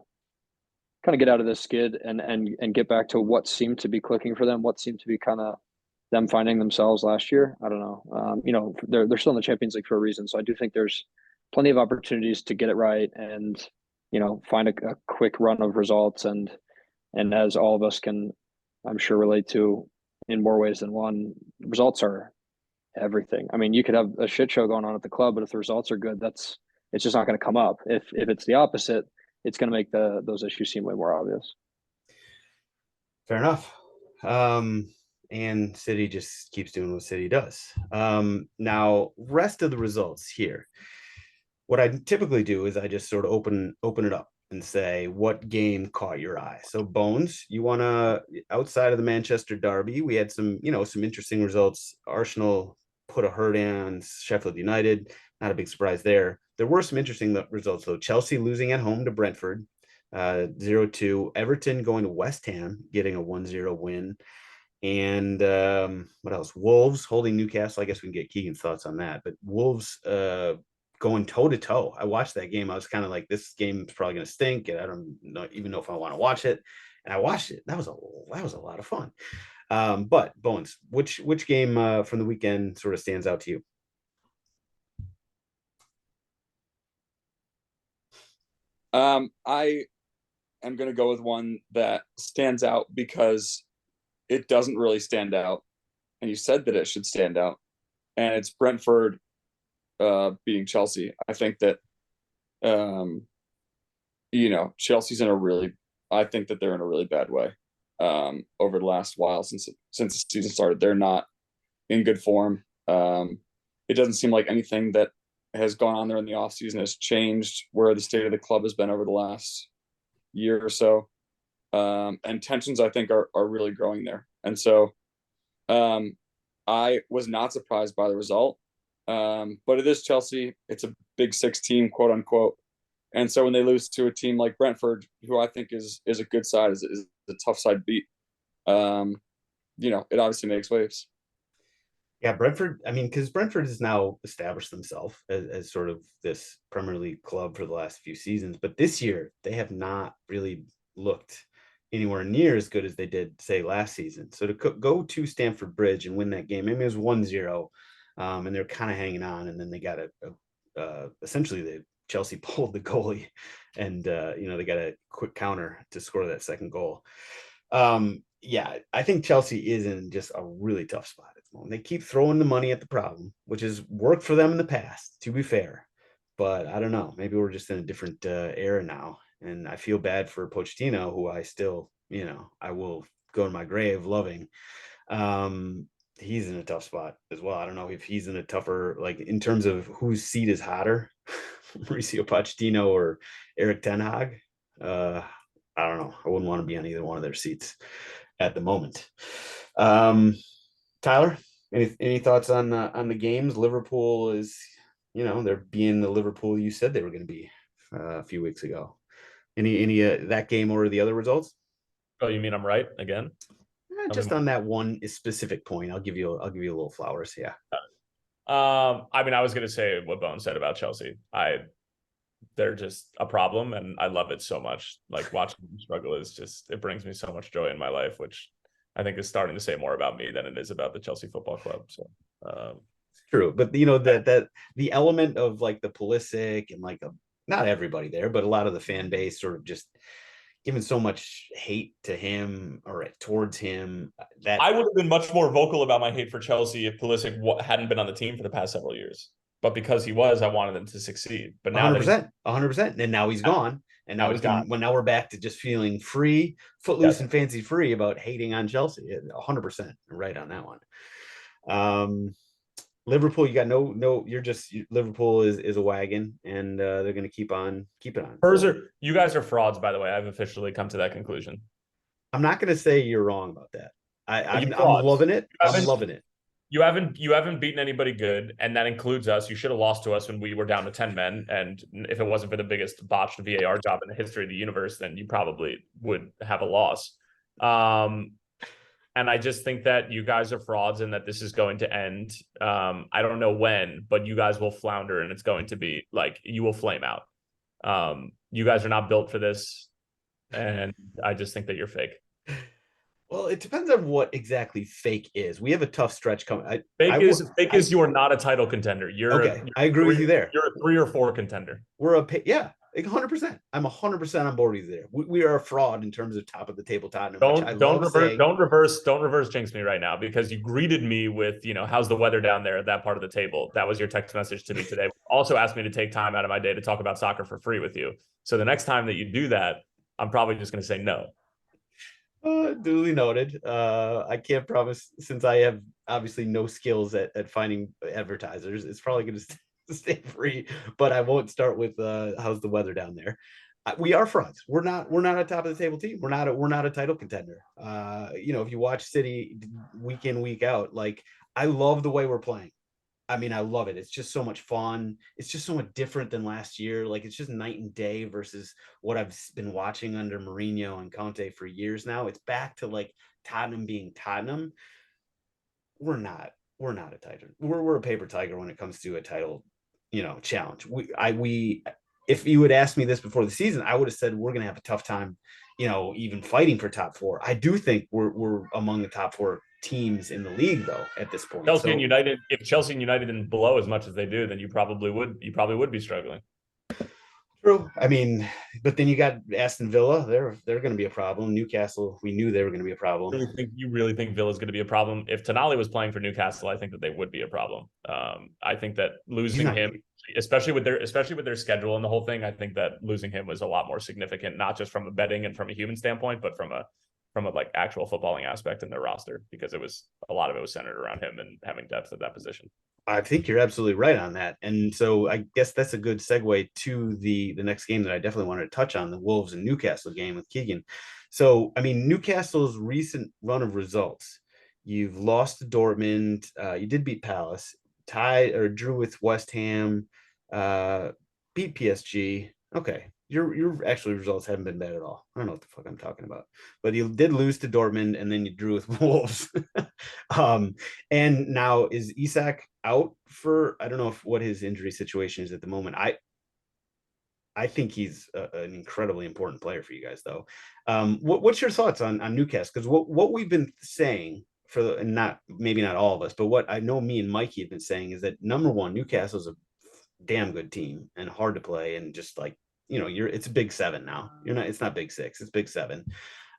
[SPEAKER 4] kind of get out of this skid and get back to what seemed to be clicking for them, what seemed to be kind of them finding themselves last year. I don't know. They're still in the Champions League for a reason, so I do think there's plenty of opportunities to get it right and find a quick run of results. And as all of us can, I'm sure, relate to in more ways than one, results are everything. I mean, you could have a shit show going on at the club, but if the results are good, it's just not going to come up. If it's the opposite, it's going to make those issues seem way more obvious.
[SPEAKER 1] Fair enough. And City just keeps doing what City does. Now, rest of the results here. What I typically do is I just sort of open it up and say, what game caught your eye? So, Bones, you want to, outside of the Manchester derby, we had some interesting results. Arsenal put a hurt on Sheffield United. Not a big surprise there. There were some interesting results, though. Chelsea losing at home to Brentford, 0-2. Everton going to West Ham, getting a 1-0 win. And what else? Wolves holding Newcastle. I guess we can get Keegan's thoughts on that. But Wolves going toe-to-toe. I watched that game. I was kind of like, this game is probably going to stink. And I don't even know if I want to watch it. and I watched it. That was a lot of fun. But Bones, which game from the weekend sort of stands out to you?
[SPEAKER 3] I am going to go with one that stands out because it doesn't really stand out, and you said that it should stand out, and it's Brentford beating Chelsea. I think that Chelsea's I think that they're in a really bad way over the last while since the season started. They're not in good form. It doesn't seem like anything that has gone on there in the offseason has changed where the state of the club has been over the last year or so. And tensions, I think, are really growing there. And so I was not surprised by the result. But it is Chelsea. It's a big six team, quote unquote. And so when they lose to a team like Brentford, who I think is a good side, is a tough side beat, it obviously makes waves.
[SPEAKER 1] Yeah, Brentford, I mean, because Brentford has now established themselves as sort of this Premier League club for the last few seasons. But this year, they have not really looked anywhere near as good as they did, say, last season. So to go to Stamford Bridge and win that game, maybe it was 1-0, and they're kind of hanging on. And then they got essentially, Chelsea pulled the goalie, and they got a quick counter to score that second goal. Yeah, I think Chelsea is in just a really tough spot at the moment. They keep throwing the money at the problem, which has worked for them in the past, to be fair. But I don't know. Maybe we're just in a different era now. And I feel bad for Pochettino, who I still, I will go in my grave loving. He's in a tough spot as well. I don't know if he's in a tougher, like in terms of whose seat is hotter, Mauricio Pochettino or Eric Ten Hag. I don't know. I wouldn't want to be on either one of their seats at the moment. Tyler, any thoughts on the games? Liverpool is, they're being the Liverpool you said they were going to be a few weeks ago. Any that game or the other results?
[SPEAKER 2] Oh, you mean I'm right again?
[SPEAKER 1] Just on that one specific point, I'll give you a little flowers. Yeah.
[SPEAKER 2] I mean, I was going to say what Bone said about Chelsea. They're just a problem, and I love it so much. Like watching them struggle it brings me so much joy in my life, which I think is starting to say more about me than it is about the Chelsea Football Club. So
[SPEAKER 1] true, but that the element of like the Pulisic and like not everybody there, but a lot of the fan base sort of just giving so much hate to him or towards him. That
[SPEAKER 2] I would have been much more vocal about my hate for Chelsea if Pulisic hadn't been on the team for the past several years. But because he was, I wanted them to succeed. But now
[SPEAKER 1] 100%, and now he's gone. And now we're back to just feeling free, footloose, and fancy free about hating on Chelsea. 100% right on that one. Liverpool, you got no. Liverpool is a wagon, and they're going to keep on keeping on.
[SPEAKER 2] You guys are frauds, by the way. I've officially come to that conclusion.
[SPEAKER 1] I'm not going to say you're wrong about that. I'm loving it. I'm loving it.
[SPEAKER 2] You haven't beaten anybody good, and that includes us. You should have lost to us when we were down to 10 men, and if it wasn't for the biggest botched VAR job in the history of the universe, then you probably would have a loss. And I just think that you guys are frauds and that this is going to end. I don't know when, but you guys will flounder, and it's going to be like you will flame out. You guys are not built for this, and I just think that you're fake.
[SPEAKER 1] Well, it depends on what exactly fake is. We have a tough stretch coming.
[SPEAKER 2] Fake is you are not a title contender.
[SPEAKER 1] I agree with you there.
[SPEAKER 2] You're a 3 or 4 contender.
[SPEAKER 1] We're 100%. I'm 100% on board with you there. We are a fraud in terms of top of the table Tottenham.
[SPEAKER 2] Don't reverse jinx me right now, because you greeted me with, how's the weather down there at that part of the table. That was your text message to me today. Also asked me to take time out of my day to talk about soccer for free with you. So the next time that you do that, I'm probably just going to say no.
[SPEAKER 1] Duly noted. I can't promise, since I have obviously no skills at finding advertisers. It's probably going to stay free, but I won't start with how's the weather down there. We are frauds. We're not a top of the table team. We're not a title contender. If you watch City week in, week out, like I love the way we're playing. I mean, I love it. It's just so much fun. It's just so much different than last year. Like it's just night and day versus what I've been watching under Mourinho and Conte for years now. It's back to like Tottenham being Tottenham. We're not a title. We're a paper tiger when it comes to a title, challenge. if you had asked me this before the season, I would have said we're going to have a tough time, even fighting for top four. I do think we're among the top four teams in the league though at this point.
[SPEAKER 2] Chelsea and United, if Chelsea and United didn't blow as much as they do, then you probably would be struggling.
[SPEAKER 1] True. I mean, but then you got Aston Villa. They're going to be a problem. Newcastle, we knew they were going to be a problem.
[SPEAKER 2] You really think Villa's going to be a problem? If Tonali was playing for Newcastle, I think that they would be a problem. I think that losing him, especially with their schedule and the whole thing, I think that losing him was a lot more significant, not just from a betting and from a human standpoint, but from a like actual footballing aspect in their roster, because a lot of it was centered around him and having depth at that position.
[SPEAKER 1] I think you're absolutely right on that. And so I guess that's a good segue to the next game that I definitely wanted to touch on, the Wolves and Newcastle game with Keegan. So, I mean, Newcastle's recent run of results, you've lost to Dortmund, you did beat Palace, tied or drew with West Ham, beat PSG. Okay. Your actually results haven't been bad at all. I don't know what the fuck I'm talking about, but you did lose to Dortmund and then you drew with Wolves. And now is Isak out for, I don't know what his injury situation is at the moment. I think he's an incredibly important player for you guys though. What's your thoughts on Newcastle? Because what we've been saying and maybe not all of us, but what I know me and Mikey have been saying is that number one, Newcastle's a damn good team and hard to play, and just like, it's a big seven now. It's not big six, it's big seven.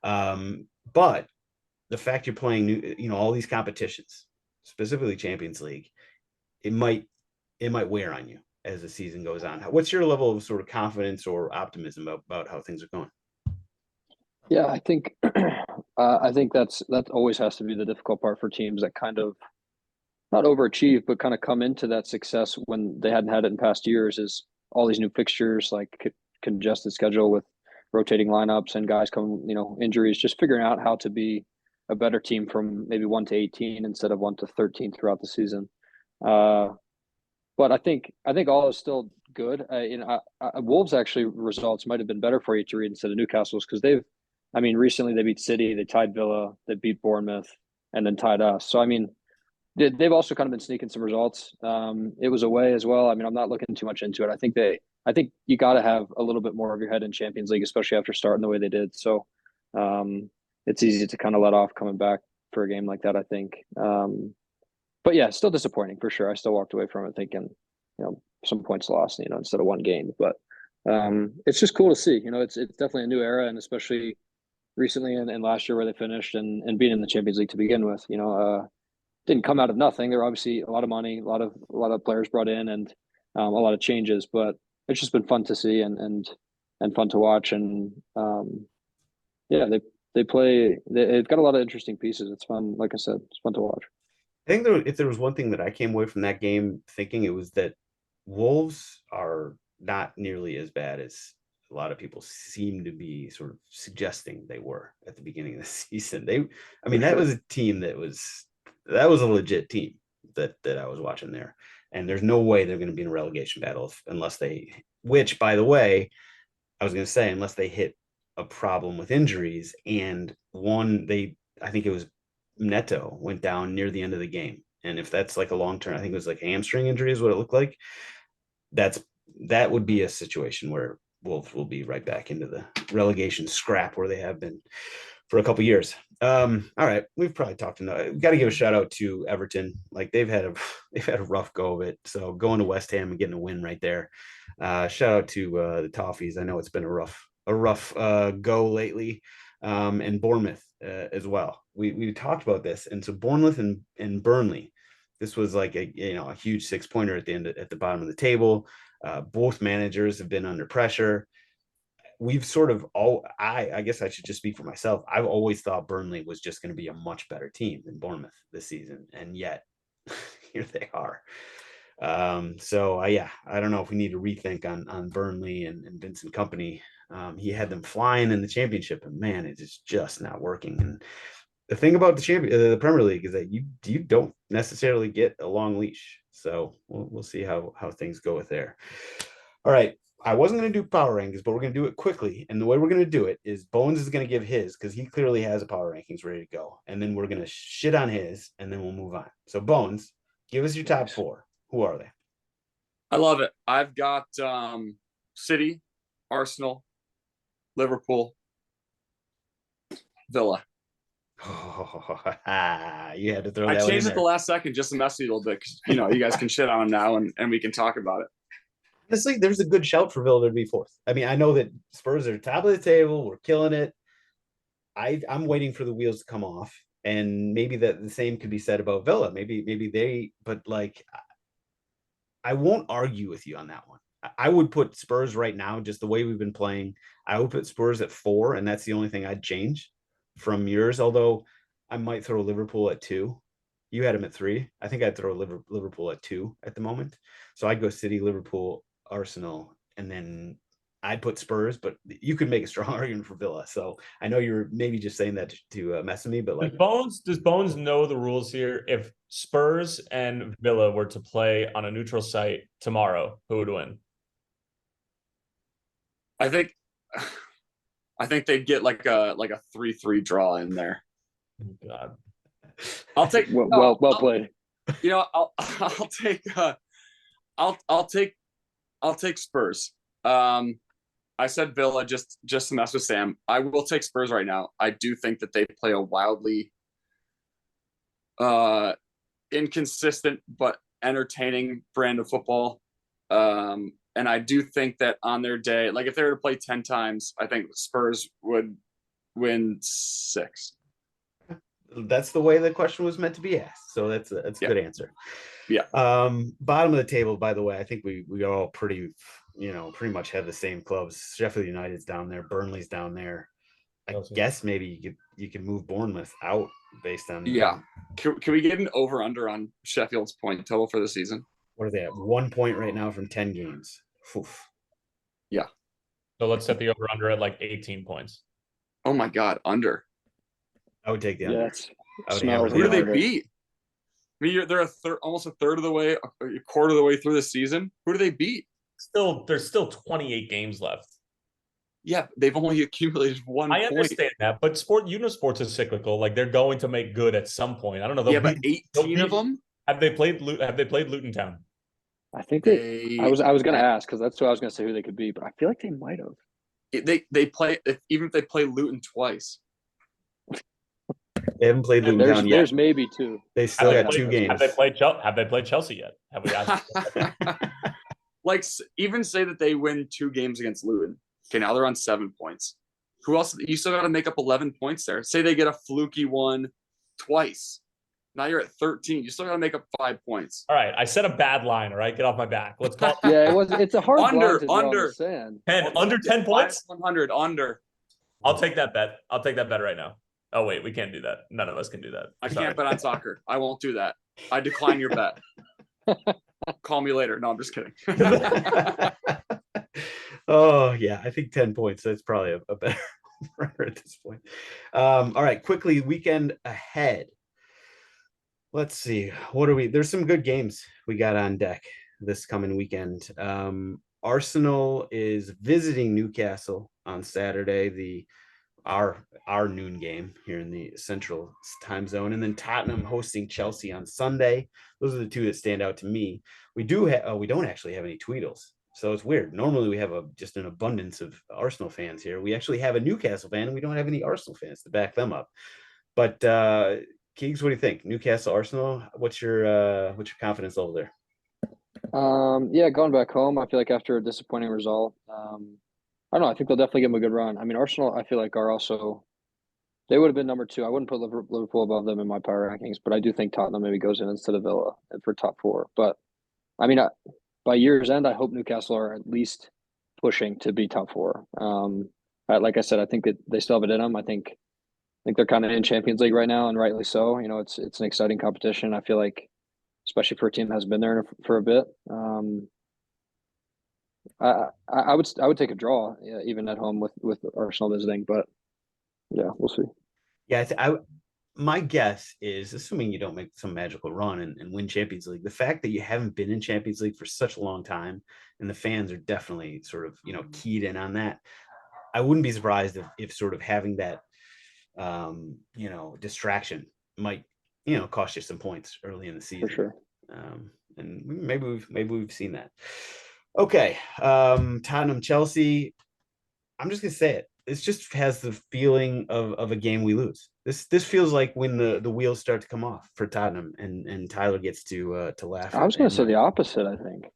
[SPEAKER 1] But the fact you're playing all these competitions, specifically Champions League, it might wear on you as the season goes on. What's your level of sort of confidence or optimism about how things are going?
[SPEAKER 4] Yeah, I think that always has to be the difficult part for teams that kind of not overachieve, but kind of come into that success when they hadn't had it in past years, is all these new fixtures, like congested schedule with rotating lineups and guys come, injuries, just figuring out how to be a better team from maybe 1 to 18 instead of 1 to 13 throughout the season. But I think all is still good. Wolves actually results might have been better for you to read instead of Newcastle's, because recently they beat City, they tied Villa, they beat Bournemouth, and then tied us. So they've also kind of been sneaking some results. It was away as well. I'm not looking too much into it. I think you got to have a little bit more of your head in Champions League, especially after starting the way they did. So it's easy to kind of let off coming back for a game like that, I think. But yeah, still disappointing for sure. I still walked away from it thinking, some points lost, instead of one game. But it's just cool to see. It's definitely a new era, and especially recently and last year where they finished and being in the Champions League to begin with. Didn't come out of nothing. There were obviously a lot of money, a lot of players brought in, and a lot of changes. But it's just been fun to see and fun to watch. And yeah, they've got a lot of interesting pieces. It's fun. Like I said, it's fun to watch.
[SPEAKER 1] I think if there was one thing that I came away from that game thinking, it was that Wolves are not nearly as bad as a lot of people seem to be sort of suggesting they were at the beginning of the season. That was a team that was a legit team that I was watching there. And there's no way they're going to be in a relegation battle unless which, by the way, I was going to say, unless they hit a problem with injuries. And I think it was Neto went down near the end of the game. And if that's like a long-term, I think it was like a hamstring injury is what it looked like. That would be a situation where Wolves will be right back into the relegation scrap where they have been for a couple of years. All right, we've probably talked enough. We've got to give a shout out to Everton. Like they've had a rough go of it. So going to West Ham and getting a win right there. Shout out to the Toffees. I know it's been a rough go lately. And Bournemouth as well. We talked about this, and so Bournemouth and Burnley. This was like a huge 6-pointer at the bottom of the table. Both managers have been under pressure. We've sort of I guess I should just speak for myself. I've always thought Burnley was just going to be a much better team than Bournemouth this season, and yet here they are. I don't know if we need to rethink on Burnley and Vincent Kompany. He had them flying in the championship, and man, it is just not working. And the thing about the Premier League is that you don't necessarily get a long leash. So we'll see how things go with there. All right. I wasn't going to do power rankings, but we're going to do it quickly. And the way we're going to do it is Bones is going to give his, because he clearly has a power rankings ready to go. And then we're going to shit on his, and then we'll move on. So Bones, give us your top 4. Who are they?
[SPEAKER 3] I love it. I've got City, Arsenal, Liverpool, Villa.
[SPEAKER 1] Oh, you had to throw
[SPEAKER 3] I
[SPEAKER 1] that one in
[SPEAKER 3] changed it
[SPEAKER 1] there.
[SPEAKER 3] the last second just to mess with you a little bit because, you guys can shit on him now and we can talk about it.
[SPEAKER 1] Honestly, there's a good shout for Villa to be fourth. I mean, I know that Spurs are top of the table. We're killing it. I'm waiting for the wheels to come off, and maybe that the same could be said about Villa. Maybe they, but like, I won't argue with you on that one. I would put Spurs right now, just the way we've been playing. I would put Spurs at 4, and that's the only thing I'd change from yours. Although I might throw Liverpool at 2. You had them at 3. I think I'd throw Liverpool at 2 at the moment. So I'd go City, Liverpool, Arsenal, and then I'd put Spurs. But you could make a strong argument for Villa. So I know you're maybe just saying that to mess with me, but like,
[SPEAKER 2] does Bones know the rules here? If Spurs and Villa were to play on a neutral site tomorrow, who would win?
[SPEAKER 3] I think they'd get like a 3-3 draw in there.
[SPEAKER 2] Oh, God.
[SPEAKER 3] I'll take
[SPEAKER 4] well played.
[SPEAKER 3] I'll take Spurs. I said Villa just to mess with Sam. I will take Spurs right now. I do think that they play a wildly inconsistent but entertaining brand of football. And I do think that on their day, like if they were to play 10 times, I think Spurs would win 6.
[SPEAKER 1] that's the way the question was meant to be asked. So that's a good answer.
[SPEAKER 3] Yeah.
[SPEAKER 1] Bottom of the table, by the way, I think we all pretty much have the same clubs. Sheffield United's down there, Burnley's down there. I guess maybe you can move Bournemouth out based on
[SPEAKER 3] Can we get an over under on Sheffield's point total for the season?
[SPEAKER 1] What are they at? 1 point right now from 10 games. Oof.
[SPEAKER 3] Yeah.
[SPEAKER 2] So let's set the over under at like 18 points.
[SPEAKER 3] Oh my God, under.
[SPEAKER 1] I would take the under.
[SPEAKER 3] Who do they beat? I mean, they're almost a third of the way, a quarter of the way through the season. Who do they beat?
[SPEAKER 2] There's still 28 games left.
[SPEAKER 3] Yeah, they've only accumulated 1 point.
[SPEAKER 2] I understand that, but sports is cyclical. Like they're going to make good at some point. I don't know.
[SPEAKER 3] But 18 of them.
[SPEAKER 2] Have they played Luton Town?
[SPEAKER 4] I think I was going to ask because that's what I was going to say who they could be, but I feel like they might have.
[SPEAKER 3] They play even if they play Luton twice.
[SPEAKER 1] They haven't played Luton Town yet.
[SPEAKER 4] There's maybe 2.
[SPEAKER 1] They still got 2 games.
[SPEAKER 2] Have they played Chelsea yet? Have we asked?
[SPEAKER 3] Like even say that they win 2 games against Luton. Okay, now they're on 7 points. Who else? You still got to make up 11 points there. Say they get a fluky one twice. Now you're at 13. You still got to make up 5 points.
[SPEAKER 2] All right, I said a bad line. All right, get off my back. Let's call.
[SPEAKER 4] It's a hard
[SPEAKER 3] under.
[SPEAKER 2] 10 under 10 points.
[SPEAKER 3] 100 under.
[SPEAKER 2] I'll take that bet. I'll take that bet right now. Oh wait, we can't do that. None of us can do that.
[SPEAKER 3] I can't bet on soccer. I won't do that. I decline your bet. Call me later. No, I'm just kidding.
[SPEAKER 1] Oh yeah, I think 10 points. That's probably a better number at this point. All right, quickly, weekend ahead. Let's see. There's some good games we got on deck this coming weekend. Arsenal is visiting Newcastle on Saturday, our noon game here in the central time zone, and then Tottenham hosting Chelsea on Sunday. Those are the 2 that stand out to me. We don't actually have any Tweedles, so it's weird. Normally we have just an abundance of Arsenal fans here. We actually have a Newcastle fan, and we don't have any Arsenal fans to back them up. But Keegs, what do you think? Newcastle, Arsenal. What's your confidence level there?
[SPEAKER 4] Going back home, I feel like after a disappointing result, I don't know. I think they'll definitely give them a good run. I mean, Arsenal, I feel like they would have been number 2. I wouldn't put Liverpool above them in my power rankings, but I do think Tottenham maybe goes in instead of Villa for top 4. But I mean, by year's end, I hope Newcastle are at least pushing to be top 4. Like I said, I think that they still have it in them. I think they're kind of in Champions League right now, and rightly so. It's an exciting competition. I feel like, especially for a team that has been there for a bit. I would take a draw, even at home with Arsenal visiting, but yeah, we'll see.
[SPEAKER 1] Yeah, my guess is, assuming you don't make some magical run and win Champions League, the fact that you haven't been in Champions League for such a long time, and the fans are definitely sort of keyed in on that. I wouldn't be surprised if sort of having that distraction might cost you some points early in the season.
[SPEAKER 4] For sure.
[SPEAKER 1] And maybe we've seen that. Okay. Tottenham, Chelsea. I'm just gonna say it. This just has the feeling of a game we lose. This feels like when the wheels start to come off for Tottenham and Tyler gets to laugh
[SPEAKER 4] I was
[SPEAKER 1] at
[SPEAKER 4] going
[SPEAKER 1] and
[SPEAKER 4] to say the opposite, I think.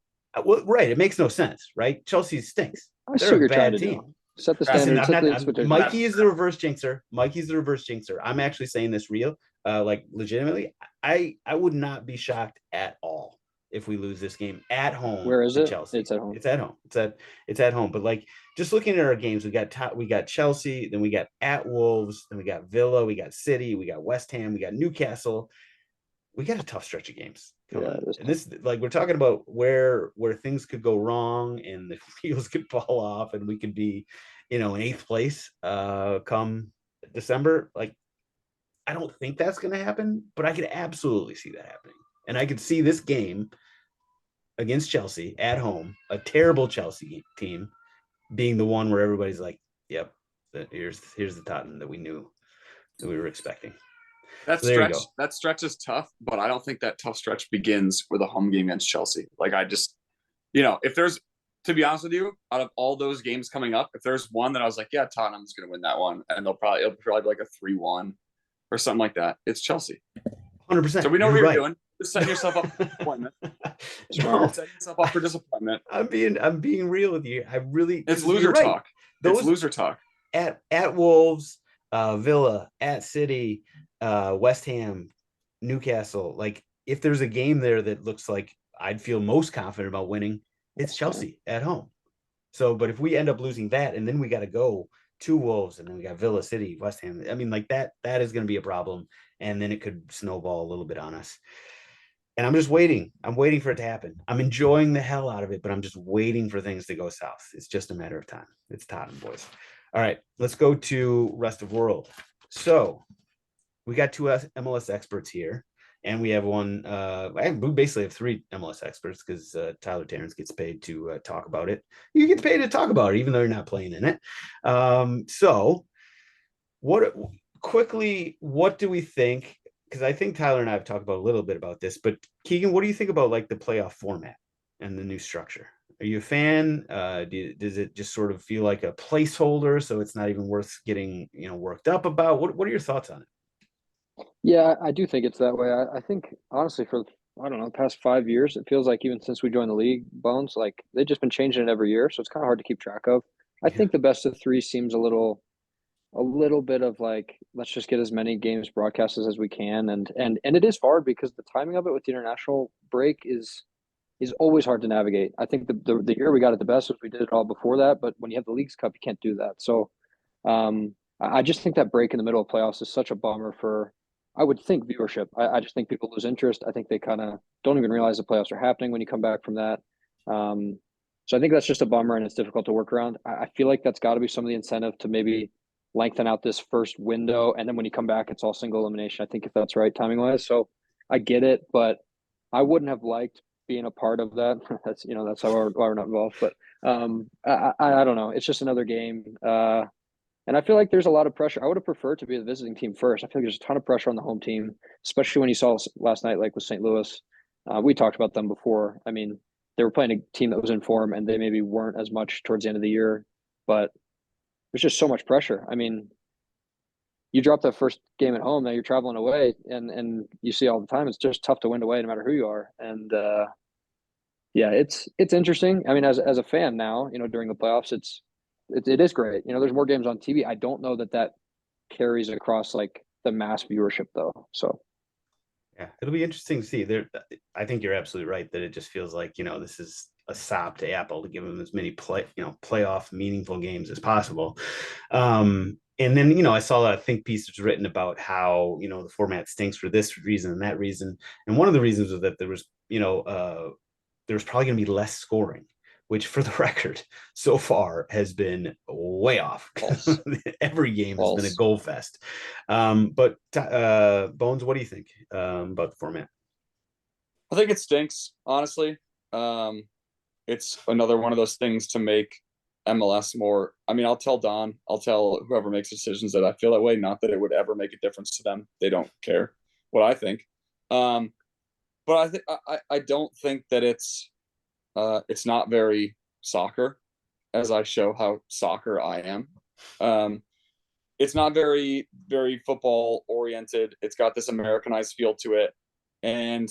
[SPEAKER 1] well, right. It makes no sense, right? Chelsea stinks.
[SPEAKER 4] I see
[SPEAKER 1] They're
[SPEAKER 4] what
[SPEAKER 1] a
[SPEAKER 4] you're trying
[SPEAKER 1] bad
[SPEAKER 4] to
[SPEAKER 1] team.
[SPEAKER 4] do. Set the
[SPEAKER 1] Listen,
[SPEAKER 4] standard,
[SPEAKER 1] I'm
[SPEAKER 4] set
[SPEAKER 1] not.
[SPEAKER 4] the expectation.
[SPEAKER 1] Mikey is the reverse jinxer. Mikey's the reverse jinxer. I'm actually saying this real, like legitimately. I would not be shocked at all if we lose this game at home
[SPEAKER 4] Where is
[SPEAKER 1] to
[SPEAKER 4] it?
[SPEAKER 1] Chelsea.
[SPEAKER 4] It's at home.
[SPEAKER 1] It's at home. It's at home. But like just looking at our games, we got Chelsea, then we got at Wolves, then we got Villa, we got City, we got West Ham, we got Newcastle. We got a tough stretch of games coming.
[SPEAKER 4] Yeah,
[SPEAKER 1] And this, like, we're talking about where things could go wrong and the wheels could fall off and we could be, in 8th place come December. Like, I don't think that's going to happen, but I could absolutely see that happening. And I could see this game against Chelsea at home, a terrible Chelsea team, being the one where everybody's like, "Yep, here's the Tottenham that we knew that we were expecting."
[SPEAKER 3] That
[SPEAKER 1] So there you
[SPEAKER 3] stretch,
[SPEAKER 1] go.
[SPEAKER 3] that stretch is tough, but I don't think that tough stretch begins with a home game against Chelsea. Like I just, if there's, to be honest with you, out of all those games coming up, if there's one that I was like, yeah, Tottenham's going to win that one, and it'll probably be like a 3-1 or something like that. It's Chelsea.
[SPEAKER 1] 100%.
[SPEAKER 3] So we know what you're doing. Just setting yourself up for disappointment.
[SPEAKER 1] No,
[SPEAKER 3] Setting yourself up for disappointment.
[SPEAKER 1] I'm being real with you. I really,
[SPEAKER 3] It's loser talk.
[SPEAKER 1] Those
[SPEAKER 3] it's loser talk.
[SPEAKER 1] At Wolves, Villa, at City, West Ham, Newcastle. Like if there's a game there that looks like I'd feel most confident about winning, it's Chelsea at home. So, but if we end up losing that, and then we got to go to Wolves, and then we got Villa, City, West Ham. I mean, like that is going to be a problem, and then it could snowball a little bit on us. And I'm just waiting. I'm waiting for it to happen. I'm enjoying the hell out of it, but I'm just waiting for things to go south. It's just a matter of time. It's Tottenham, boys. All right, let's go to rest of world. So we got 2 MLS experts here, and we have one. We basically have 3 MLS experts because Tyler Terrence gets paid to talk about it. You get paid to talk about it, even though you're not playing in it. So, what do we think? Because I think Tyler and I have talked about a little bit about this, but Keegan, what do you think about like the playoff format and the new structure? Are you a fan? Does it just sort of feel like a placeholder, so it's not even worth getting worked up about? What are your thoughts on it?
[SPEAKER 4] Yeah, I do think it's that way. I think honestly, for I don't know, the past 5 years, it feels like even since we joined the league, Bones, like they've just been changing it every year, so it's kind of hard to keep track of. I think the best of 3 seems a little bit of like let's just get as many games broadcasted as we can, and it is hard because the timing of it with the international break is always hard to navigate. I think the year we got it the best was we did it all before that, but when you have the Leagues Cup, you can't do that. So I just think that break in the middle of playoffs is such a bummer for, I would think, viewership. I just think people lose interest. I think they kind of don't even realize the playoffs are happening when you come back from that. So I think that's just a bummer and it's difficult to work around. I feel like that's got to be some of the incentive to maybe lengthen out this first window. And then when you come back, it's all single elimination. I think if that's right, timing wise. So I get it, but I wouldn't have liked being a part of that. That's why we're not involved. But I don't know. It's just another game. And I feel like there's a lot of pressure. I would have preferred to be the visiting team first. I feel like there's a ton of pressure on the home team, especially when you saw last night, like with St. Louis. We talked about them before. I mean, they were playing a team that was in form, and they maybe weren't as much towards the end of the year. But there's just so much pressure. I mean, you drop that first game at home, now you're traveling away, and you see all the time. It's just tough to win away, no matter who you are. And yeah, it's interesting. I mean, as a fan now, during the playoffs, it is great. There's more games on TV. I don't know that carries across like the mass viewership though. So
[SPEAKER 1] yeah, it'll be interesting to see. I think you're absolutely right that it just feels like this is a sop to Apple to give them as many playoff meaningful games as possible. And then I saw a think piece was written about how the format stinks for this reason and that reason, and one of the reasons was that there was probably going to be less scoring, which for the record so far has been way off. Every game has been a goal fest. But Bones, what do you think about the format?
[SPEAKER 3] I think it stinks, honestly. It's another one of those things to make MLS more. I mean, I'll tell whoever makes decisions that I feel that way, not that it would ever make a difference to them. They don't care what I think. But I don't think that it's It's not very soccer, as I show how soccer I am. It's not very, very football oriented. It's got this Americanized feel to it. And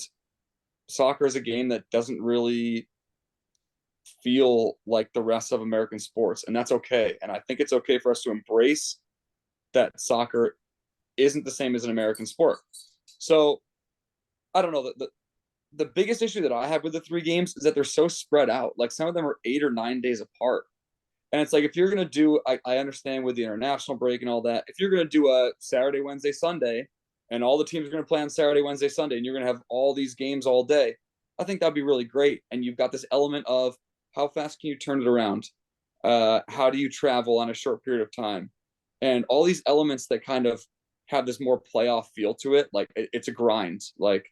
[SPEAKER 3] soccer is a game that doesn't really feel like the rest of American sports. And that's okay. And I think it's okay for us to embrace that soccer isn't the same as an American sport. So I don't know. The biggest issue that I have with the 3 games is that they're so spread out. Like some of them are 8 or 9 days apart. And it's like, if you're going to do, I understand with the international break and all that, if you're going to do a Saturday, Wednesday, Sunday, and all the teams are going to play on Saturday, Wednesday, Sunday, and you're going to have all these games all day, I think that'd be really great. And you've got this element of how fast can you turn it around? How do you travel on a short period of time? And all these elements that kind of have this more playoff feel to it. Like it's a grind. Like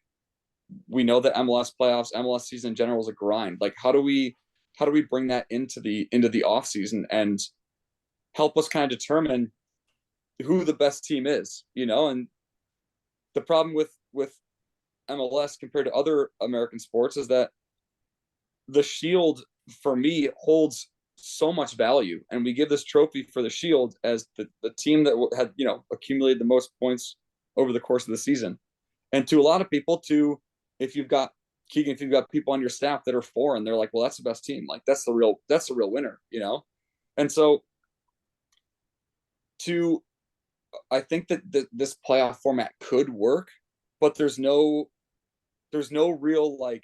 [SPEAKER 3] we know that MLS playoffs, MLS season in general is a grind. Like how do we bring that into the off season and help us kind of determine who the best team is, you know? And the problem with MLS compared to other American sports is that the Shield for me holds so much value, and we give this trophy for the Shield as the team that had, you know, accumulated the most points over the course of the season. And to a lot of people, if you've got Keegan, if you've got people on your staff that are foreign, they're like, well, that's the best team. Like that's the real winner, you know? And so I think that this playoff format could work, but there's no real like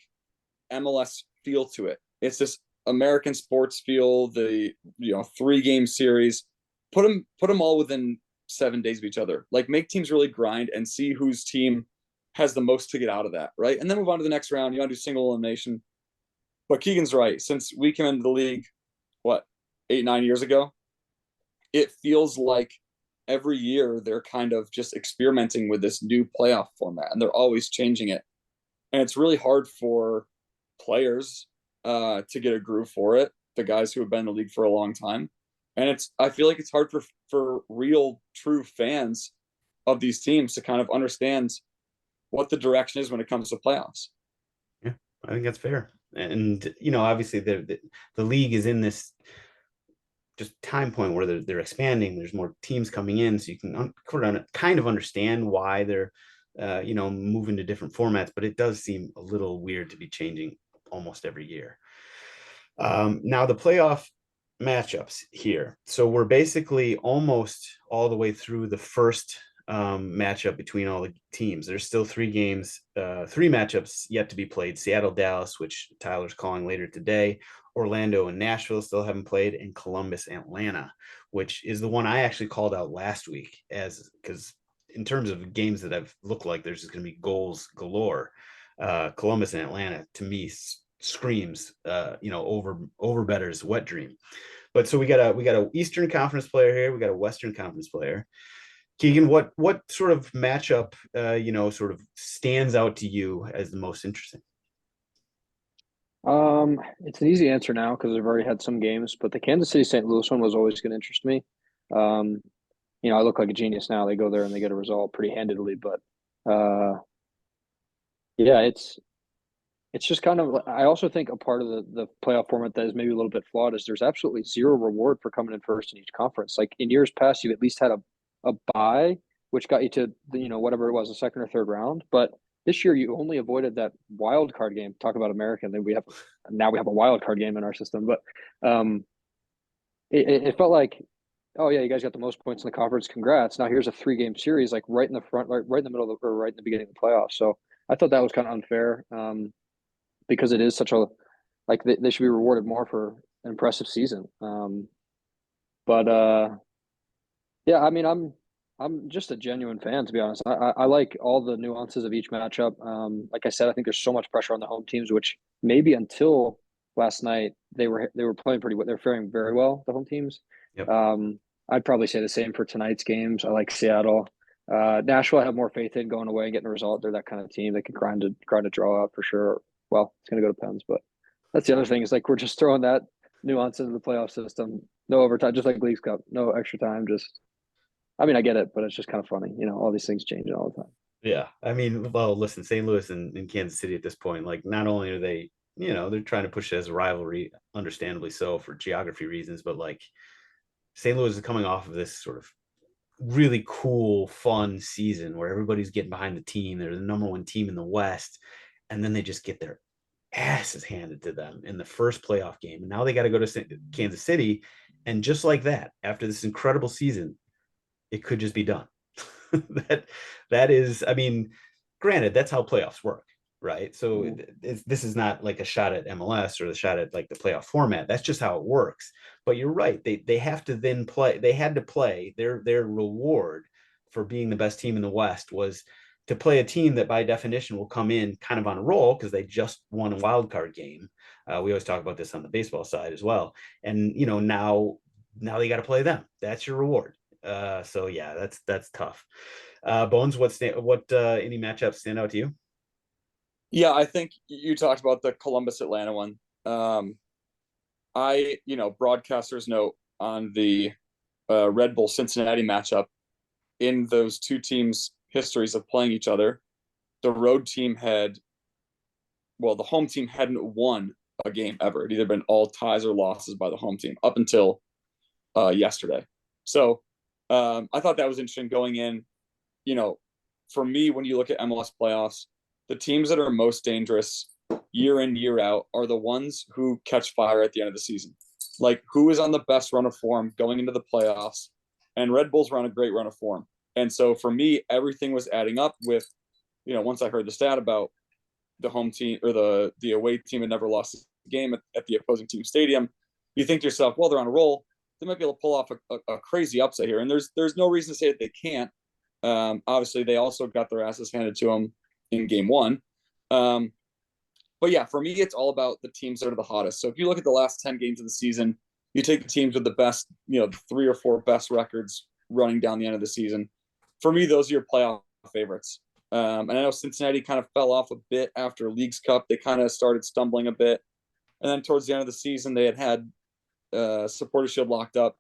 [SPEAKER 3] MLS feel to it. It's this American sports feel, the 3-game series. Put them all within 7 days of each other. Like make teams really grind and see whose team has the most to get out of that, right? And then move on to the next round. You want to do single elimination. But Keegan's right. Since we came into the league, 8-9 years ago, it feels like every year they're kind of just experimenting with this new playoff format, and they're always changing it. And it's really hard for players to get a groove for it, the guys who have been in the league for a long time. And I feel like it's hard for real, true fans of these teams to kind of understand what the direction is when it comes to playoffs.
[SPEAKER 1] Yeah, I think that's fair. And, obviously the league is in this just time point where they're expanding. There's more teams coming in, so you can kind of understand why they're, moving to different formats, but it does seem a little weird to be changing almost every year. Now the playoff matchups here. So we're basically almost all the way through the first matchup between all the teams. There's still 3 games, 3 matchups yet to be played. Seattle, Dallas, which Tyler's calling later today. Orlando and Nashville still haven't played, and Columbus, Atlanta, which is the one I actually called out last week because in terms of games that have looked like there's just going to be goals galore. Columbus and Atlanta to me screams, over better's wet dream. But so we got a Eastern Conference player here. We got a Western Conference player. Keegan, what sort of matchup, sort of stands out to you as the most interesting?
[SPEAKER 4] It's an easy answer now because I've already had some games, but the Kansas City St. Louis one was always going to interest me. I look like a genius now. They go there and they get a result pretty handedly, but it's just kind of. I also think a part of the playoff format that is maybe a little bit flawed is there's absolutely zero reward for coming in first in each conference. Like in years past, you at least had a bye, which got you to whatever it was, the second or third round, but this year, you only avoided that wild card game. Talk about American. Then we have a wild card game in our system. But it felt like, oh yeah, you guys got the most points in the conference. Congrats! Now here's a 3-game series, like right in the front, right in the middle or right in the beginning of the playoffs. So I thought that was kind of unfair because it is such a they should be rewarded more for an impressive season. Yeah, I mean, I'm just a genuine fan, to be honest. I like all the nuances of each matchup. Like I said, I think there's so much pressure on the home teams, which maybe until last night they were playing pretty well. They're faring very well, the home teams.
[SPEAKER 1] Yep.
[SPEAKER 4] I'd probably say the same for tonight's games. I like Seattle. Nashville, I have more faith in going away and getting a result. They're that kind of team. They can grind a draw out for sure. Well, it's going to go to pens, but that's the other thing is we're just throwing that nuance into the playoff system. No overtime, just like Leagues Cup. No extra time, I mean, I get it, but it's just kind of funny. All these things changing all the time.
[SPEAKER 1] Yeah. I mean, well, listen, St. Louis and Kansas City at this point, not only are they they're trying to push it as a rivalry, understandably so for geography reasons, but like St. Louis is coming off of this sort of really cool, fun season where everybody's getting behind the team. They're the number one team in the West, and then they just get their asses handed to them in the first playoff game. And now they got to go to Kansas City, and just like that, after this incredible season, it could just be done. that is, I mean, granted, that's how playoffs work, right? So this is not like a shot at MLS or the shot at like the playoff format. That's just how it works. But you're right. They have to then play. They had to play. Their reward for being the best team in the West was to play a team that by definition will come in kind of on a roll because they just won a wild card game. We always talk about this on the baseball side as well. And now they got to play them. That's your reward. So yeah, that's tough. Bones, what any matchups stand out to you?
[SPEAKER 3] Yeah, I think you talked about the Columbus Atlanta one. Broadcasters note on the Red Bull Cincinnati matchup, in those two teams' histories of playing each other, the home team hadn't won a game ever. It either been all ties or losses by the home team up until yesterday. So I thought that was interesting going in. For me, when you look at MLS playoffs, the teams that are most dangerous year in, year out are the ones who catch fire at the end of the season. Like, who is on the best run of form going into the playoffs? And Red Bulls were on a great run of form. And so for me, everything was adding up with, once I heard the stat about the home team or the away team had never lost a game at the opposing team stadium, you think to yourself, well, they're on a roll. They might be able to pull off a crazy upset here. And there's no reason to say that they can't. Obviously, they also got their asses handed to them in game one. But yeah, for me, it's all about the teams that are the hottest. So if you look at the last 10 games of the season, you take the teams with the best, 3 or 4 best records running down the end of the season. For me, those are your playoff favorites. And I know Cincinnati kind of fell off a bit after Leagues Cup. They kind of started stumbling a bit. And then towards the end of the season, they had Supporters Shield locked up.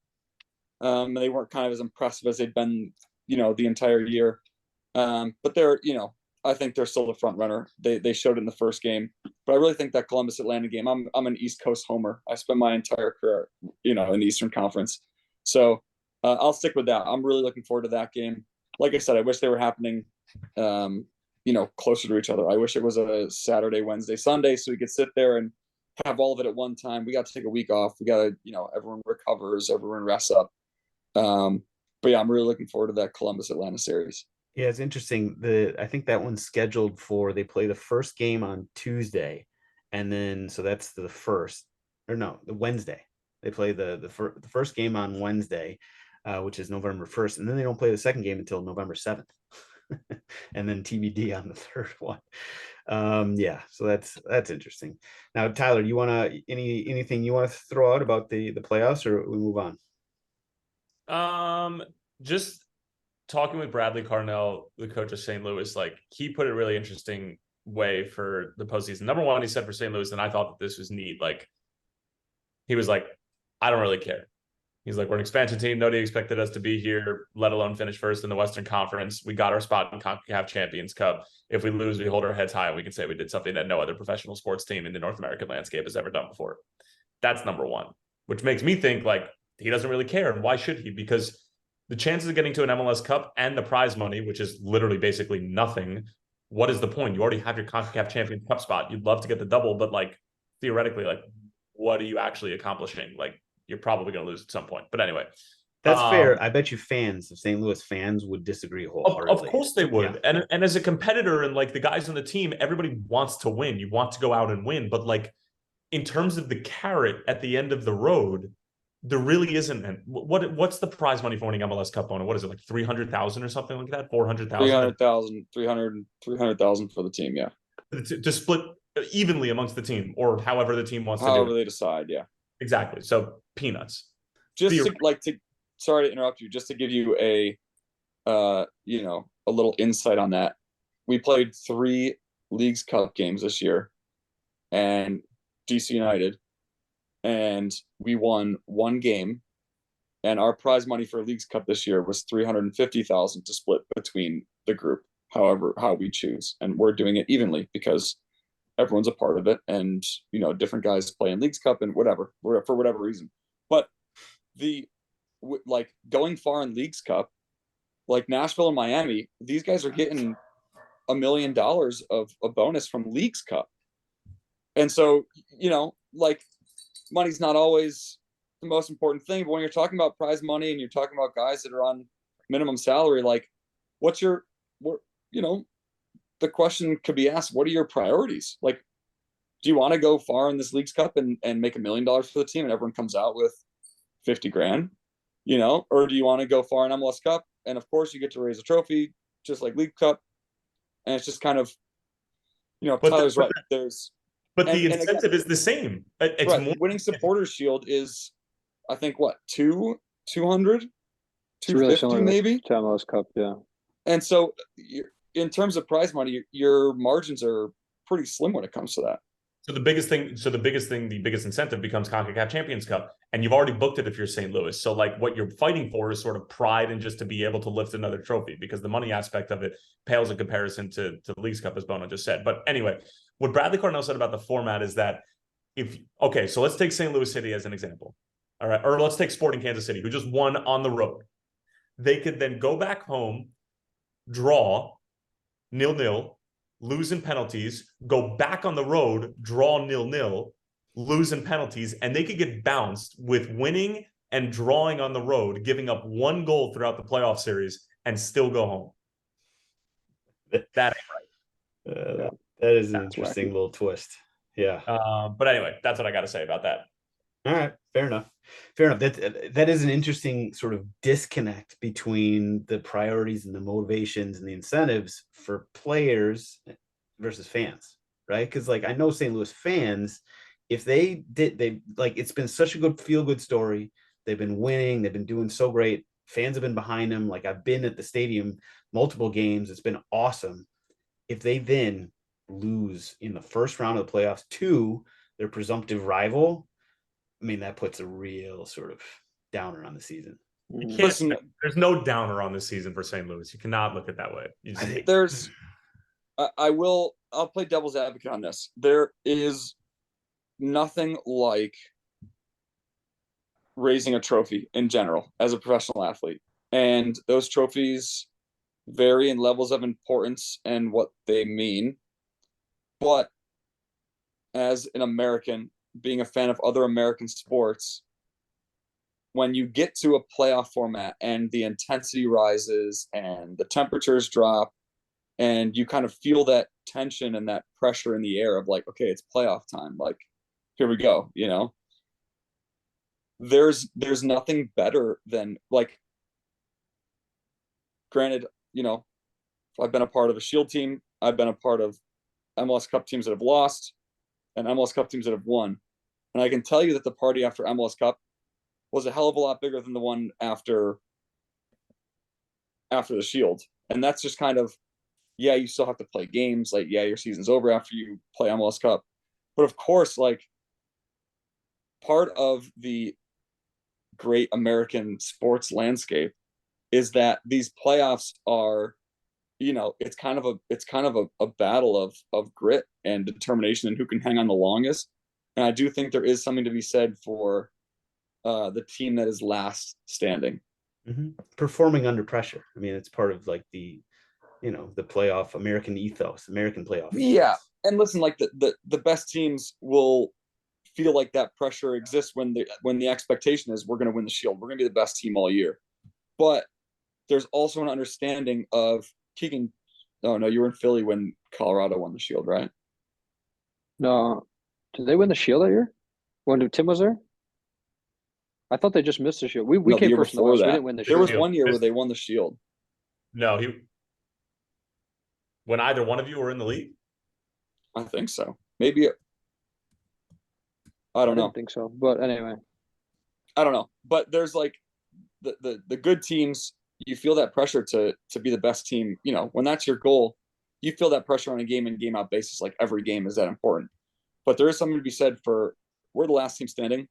[SPEAKER 3] And they weren't kind of as impressive as they'd been, the entire year. But they're, I think they're still the front runner. They showed it in the first game. But I really think that Columbus Atlanta game, I'm an East Coast homer. I spent my entire career, in the Eastern Conference. So I'll stick with that. I'm really looking forward to that game. Like I said, I wish they were happening, closer to each other. I wish it was a Saturday, Wednesday, Sunday, so we could sit there and have all of it at one time. We got to take a week off. We got to, everyone recovers, everyone rests up. But yeah, I'm really looking forward to that Columbus Atlanta series.
[SPEAKER 1] Yeah, it's interesting. I think that one's scheduled for, they play the first game on Tuesday, and then so that's the Wednesday. They play the first game on Wednesday, which is November 1st, and then they don't play the second game until November 7th. And then TBD on the third one. Yeah, so that's interesting. Now, Tyler, you anything you want to throw out about the playoffs, or we move
[SPEAKER 2] on? Just talking with Bradley Carnell, the coach of St. Louis, like, he put it really interesting way for the postseason. Number one, he said for St. Louis, and I thought that this was neat. Like, he was like, I don't really care. He's like, we're an expansion team. Nobody expected us to be here, let alone finish first in the Western Conference. We got our spot in CONCACAF Champions Cup. If we lose, we hold our heads high. We can say we did something that no other professional sports team in the North American landscape has ever done before. That's number one, which makes me think, like, he doesn't really care. And why should he? Because the chances of getting to an MLS Cup and the prize money, which is literally basically nothing, what is the point? You already have your CONCACAF Champions Cup spot. You'd love to get the double, but, like, theoretically, like, what are you actually accomplishing? Like, you're probably going to lose at some point. But anyway.
[SPEAKER 1] That's fair. I bet you fans of St. Louis fans would disagree wholeheartedly.
[SPEAKER 2] Of course they would. Yeah. And as a competitor and, like, the guys on the team, everybody wants to win. You want to go out and win. But, like, in terms of the carrot at the end of the road, there really isn't. And what's the prize money for winning MLS Cup owner? What is it, like 300,000 or something like that? 400,000?
[SPEAKER 3] 300,000 for the team. Yeah.
[SPEAKER 2] To split evenly amongst the team, or however the team wants to do it.
[SPEAKER 3] However they decide. Yeah.
[SPEAKER 2] Exactly. So peanuts.
[SPEAKER 3] Sorry to interrupt you, just to give you a little insight on that. We played 3 Leagues Cup games this year and DC United, and we won 1 game, and our prize money for Leagues Cup this year was 350,000 to split between the group, how we choose. And we're doing it evenly because everyone's a part of it, and different guys play in Leagues Cup and whatever for whatever reason. But like going far in Leagues Cup, like Nashville and Miami, these guys are getting $1 million of a bonus from Leagues Cup. And so, like money's not always the most important thing, but when you're talking about prize money and you're talking about guys that are on minimum salary, like the question could be asked, what are your priorities? Like, do you want to go far in this Leagues Cup and make $1 million for the team and everyone comes out with 50 grand, or do you want to go far in MLS Cup? And of course you get to raise a trophy just like League Cup. And it's just kind of, Tyler's right.
[SPEAKER 2] But the incentive is the same. It's
[SPEAKER 3] right. Winning Supporters Shield is, I think, what, 200, 250 really maybe?
[SPEAKER 4] To MLS Cup, yeah.
[SPEAKER 3] And so in terms of prize money, your margins are pretty slim when it comes to that.
[SPEAKER 2] So the biggest incentive becomes CONCACAF Champions Cup. And you've already booked it if you're St. Louis. So like what you're fighting for is sort of pride and just to be able to lift another trophy, because the money aspect of it pales in comparison to the Leagues Cup, as Bono just said. But anyway, what Bradley Cornell said about the format is that so let's take St. Louis City as an example. All right. Or let's take Sporting Kansas City, who just won on the road. They could then go back home, draw 0-0, lose in penalties, go back on the road, draw 0-0, lose in penalties, and they could get bounced with winning and drawing on the road, giving up 1 goal throughout the playoff series, and still go home. That ain't
[SPEAKER 1] right. That is an interesting little twist. Yeah.
[SPEAKER 2] But anyway, that's what I got to say about that.
[SPEAKER 1] All right. Fair enough. That is an interesting sort of disconnect between the priorities and the motivations and the incentives for players versus fans, right? Because like I know St. Louis fans, if they like, it's been such a good feel-good story. They've been winning. They've been doing so great. Fans have been behind them. Like I've been at the stadium multiple games. It's been awesome. If they then lose in the first round of the playoffs to their presumptive rival, I mean, that puts a real sort of downer on the season.
[SPEAKER 2] There's no downer on the season for St. Louis. You cannot look at it that way.
[SPEAKER 3] I'll play devil's advocate on this. There is nothing like raising a trophy in general as a professional athlete. And those trophies vary in levels of importance and what they mean. But as an American, being a fan of other American sports, when you get to a playoff format and the intensity rises and the temperatures drop and you kind of feel that tension and that pressure in the air of like, okay, it's playoff time. Like, here we go, There's nothing better than, like, granted, I've been a part of a Shield team. I've been a part of MLS Cup teams that have lost and MLS Cup teams that have won. And I can tell you that the party after MLS Cup was a hell of a lot bigger than the one after the Shield. And that's just kind of, yeah, you still have to play games. Like, yeah, your season's over after you play MLS Cup. But of course, like, part of the great American sports landscape is that these playoffs are, it's kind of a battle of grit and determination and who can hang on the longest. And I do think there is something to be said for the team that is last standing.
[SPEAKER 1] Mm-hmm. Performing under pressure. I mean, it's part of like the playoff American ethos, American playoff.
[SPEAKER 3] Yeah. And listen, like the best teams will feel like that pressure exists when the expectation is we're going to win the Shield. We're going to be the best team all year. But there's also an understanding of Keegan. Oh, no, you were in Philly when Colorado won the Shield, right?
[SPEAKER 4] No. Did they win the Shield that year? When Tim was there? I thought they just missed the Shield. We came first in the West. We didn't win the Shield.
[SPEAKER 3] There was one year where they won the Shield.
[SPEAKER 2] No, when either one of you were in the league?
[SPEAKER 3] I think so. Maybe. I don't know.
[SPEAKER 4] I don't think so. But anyway.
[SPEAKER 3] I don't know. But there's like the good teams, you feel that pressure to be the best team. When that's your goal, you feel that pressure on a game in, game out basis. Like every game is that important. But there is something to be said for we're the last team standing.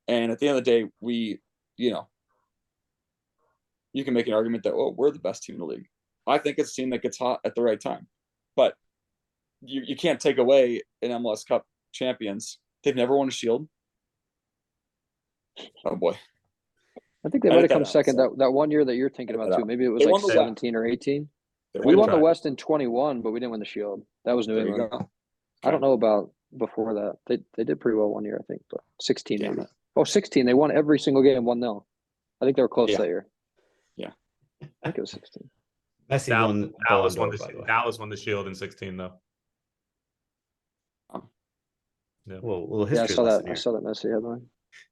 [SPEAKER 3] And at the end of the day, we, you can make an argument that, we're the best team in the league. I think it's a team that gets hot at the right time. But you can't take away an MLS Cup champions. They've never won a Shield. Oh boy.
[SPEAKER 4] I think they might have come second that one year that you're thinking about too. Maybe it was like 17 or 18. We won the West in 21, but we didn't win the Shield. That was New England. Okay. I don't know about before that. They did pretty well one year, I think, but 16 maybe. Oh, 16. They won every single game 1-0. I think they were close that year.
[SPEAKER 3] Yeah.
[SPEAKER 4] I think it was 16.
[SPEAKER 1] Messi
[SPEAKER 2] Dallas won the Shield in 16 though.
[SPEAKER 1] Yeah. Well, history
[SPEAKER 4] I saw that Messi headline.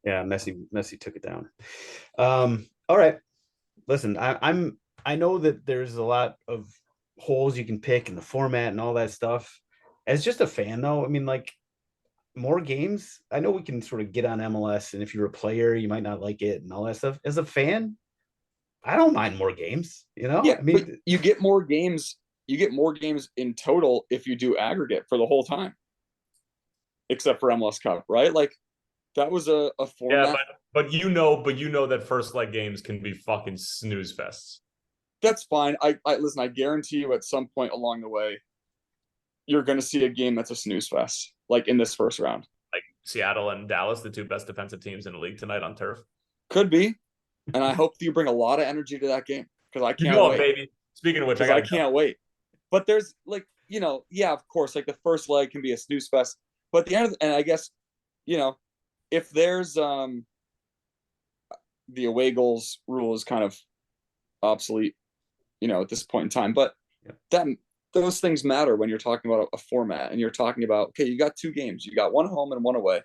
[SPEAKER 1] Yeah, Messi took it down. All right. Listen, I know that there's a lot of holes you can pick in the format and all that stuff. As just a fan, though, I mean, like, more games. I know we can sort of get on MLS, and if you're a player, you might not like it and all that stuff. As a fan, I don't mind more games. You know,
[SPEAKER 3] yeah, I mean, but you get more games. You get more games in total if you do aggregate for the whole time, except for MLS Cup, right? Like, that was a format.
[SPEAKER 2] Yeah, but you know that first leg games can be fucking snooze fests.
[SPEAKER 3] That's fine. I listen. I guarantee you, at some point along the way, you're going to see a game that's a snooze fest, like in this first round.
[SPEAKER 2] Like Seattle and Dallas, the two best defensive teams in the league tonight on turf.
[SPEAKER 3] Could be, and I hope you bring a lot of energy to that game because I can't wait,
[SPEAKER 2] baby. Speaking of which,
[SPEAKER 3] I can't wait. But there's yeah, of course, like the first leg can be a snooze fest, but at the end, and I guess, if there's the away goals rule is kind of obsolete, at this point in time, but those things matter when you're talking about a format and you're talking about, okay, you got two games, you got one home and one away.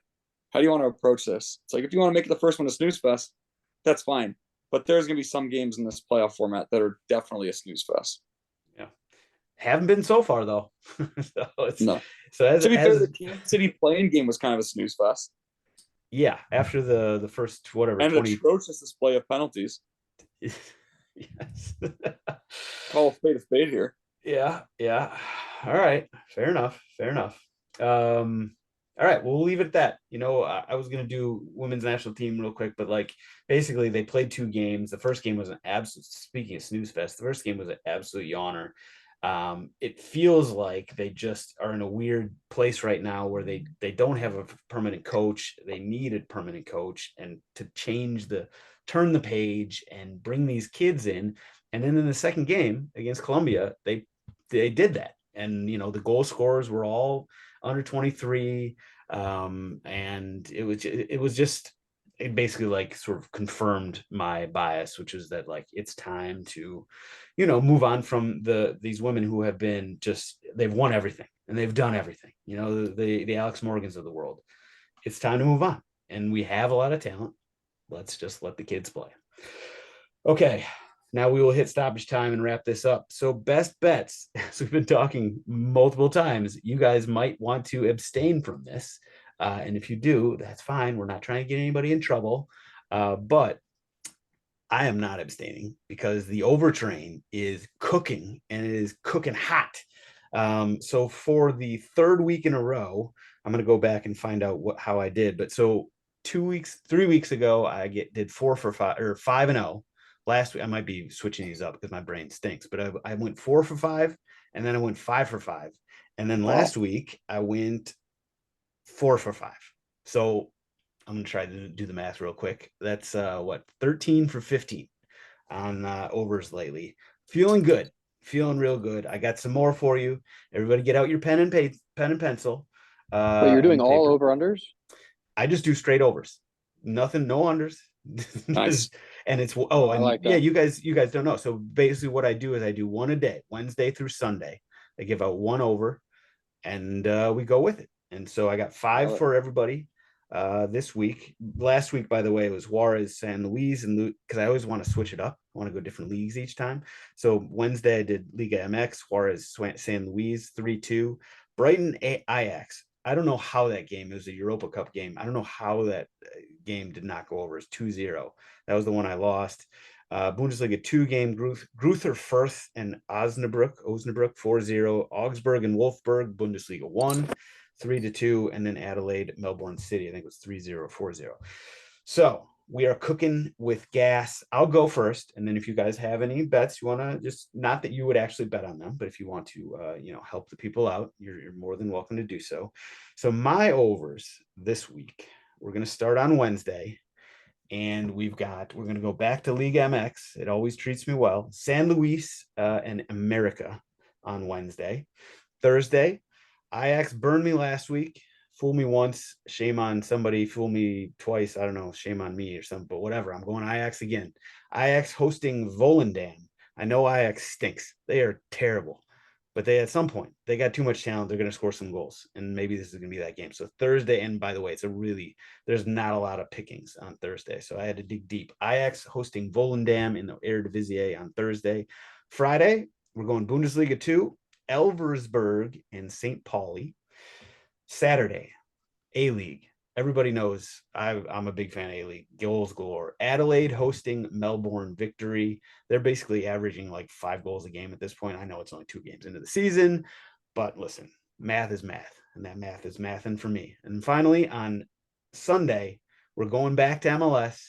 [SPEAKER 3] How do you want to approach this? It's like, if you want to make it the first one a snooze fest, that's fine. But there's going to be some games in this playoff format that are definitely a snooze fest.
[SPEAKER 1] Yeah. Haven't been so far, though.
[SPEAKER 3] No. So to be fair, the Kansas City playing game was kind of a snooze fest.
[SPEAKER 1] Yeah, after the first, whatever.
[SPEAKER 3] And an atrocious display of penalties.
[SPEAKER 1] Yes.
[SPEAKER 3] Call a spade here.
[SPEAKER 1] Yeah. All right. Fair enough. All right, we'll leave it at that. I was going to do women's national team real quick, but like basically they played two games. The first game was an absolute, speaking of snooze fest, the first game was an absolute yawner. It feels like they just are in a weird place right now where they don't have a permanent coach. They need a permanent coach and to turn the page and bring these kids in. And then in the second game against Colombia, they did that. And, the goal scorers were all under 23. And it basically like sort of confirmed my bias, which is that like, it's time to, move on from these women who have been they've won everything and they've done everything, the Alex Morgans of the world. It's time to move on. And we have a lot of talent. Let's just let the kids play. Okay. Now we will hit stoppage time and wrap this up. So best bets, as we've been talking multiple times, you guys might want to abstain from this. And if you do, that's fine. We're not trying to get anybody in trouble. But I am not abstaining because the overtrain is cooking and it is cooking hot. So for the third week in a row, I'm going to go back and find out how I did. But so 3 weeks ago, I did 4 for 5 or 5-0. Last week, I might be switching these up because my brain stinks, but I went 4 for 5 and then I went 5 for 5. And then last week I went 4 for 5. So I'm going to try to do the math real quick. That's 13 for 15 on overs lately. Feeling good. Feeling real good. I got some more for you. Everybody get out your pen and pencil.
[SPEAKER 4] But you're doing all over unders?
[SPEAKER 1] I just do straight overs. Nothing, no unders.
[SPEAKER 3] Nice.
[SPEAKER 1] And it's you guys don't know. So basically what I do is I do one a day, Wednesday through Sunday. I give out one over and we go with it. And so I got 5 for everybody this week. Last week, by the way, it was Juarez, San Luis, and because I always want to switch it up. I want to go different leagues each time. So Wednesday I did Liga MX, Juarez, San Luis, 3-2. Brighton, Ajax. I don't know how that game, it was a Europa Cup game. I don't know how that game did not go over. It's 2-0. That was the one I lost. Bundesliga 2 game, Gruther Fürth and Osnabrück 4-0. Augsburg and Wolfsburg, Bundesliga 1, 3-2. And then Adelaide, Melbourne City, I think it was 3-0, 4-0. So we are cooking with gas. I'll go first, and then if you guys have any bets you want to, just not that you would actually bet on them, but if you want to help the people out, you're more than welcome to do so. So my overs this week, we're going to start on Wednesday, and we're going to go back to League MX. It always treats me well. San Luis and America on Wednesday. Thursday, Ajax burned me last week. Fool me once, shame on somebody. Fool me twice, I don't know, shame on me or something, but whatever. I'm going Ajax again. Ajax hosting Volendam. I know Ajax stinks. They are terrible, but at some point, they got too much talent. They're going to score some goals, and maybe this is going to be that game. So Thursday, and by the way, there's not a lot of pickings on Thursday, so I had to dig deep. Ajax hosting Volendam in the Eredivisie on Thursday. Friday, we're going Bundesliga 2, Elversberg and St. Pauli. Saturday, A-League. Everybody knows I'm a big fan of A-League. Goals galore. Adelaide hosting Melbourne Victory. They're basically averaging like 5 goals a game at this point. I know it's only 2 games into the season, but listen, math is math, and that math is mathing for me. And finally, on Sunday, we're going back to MLS.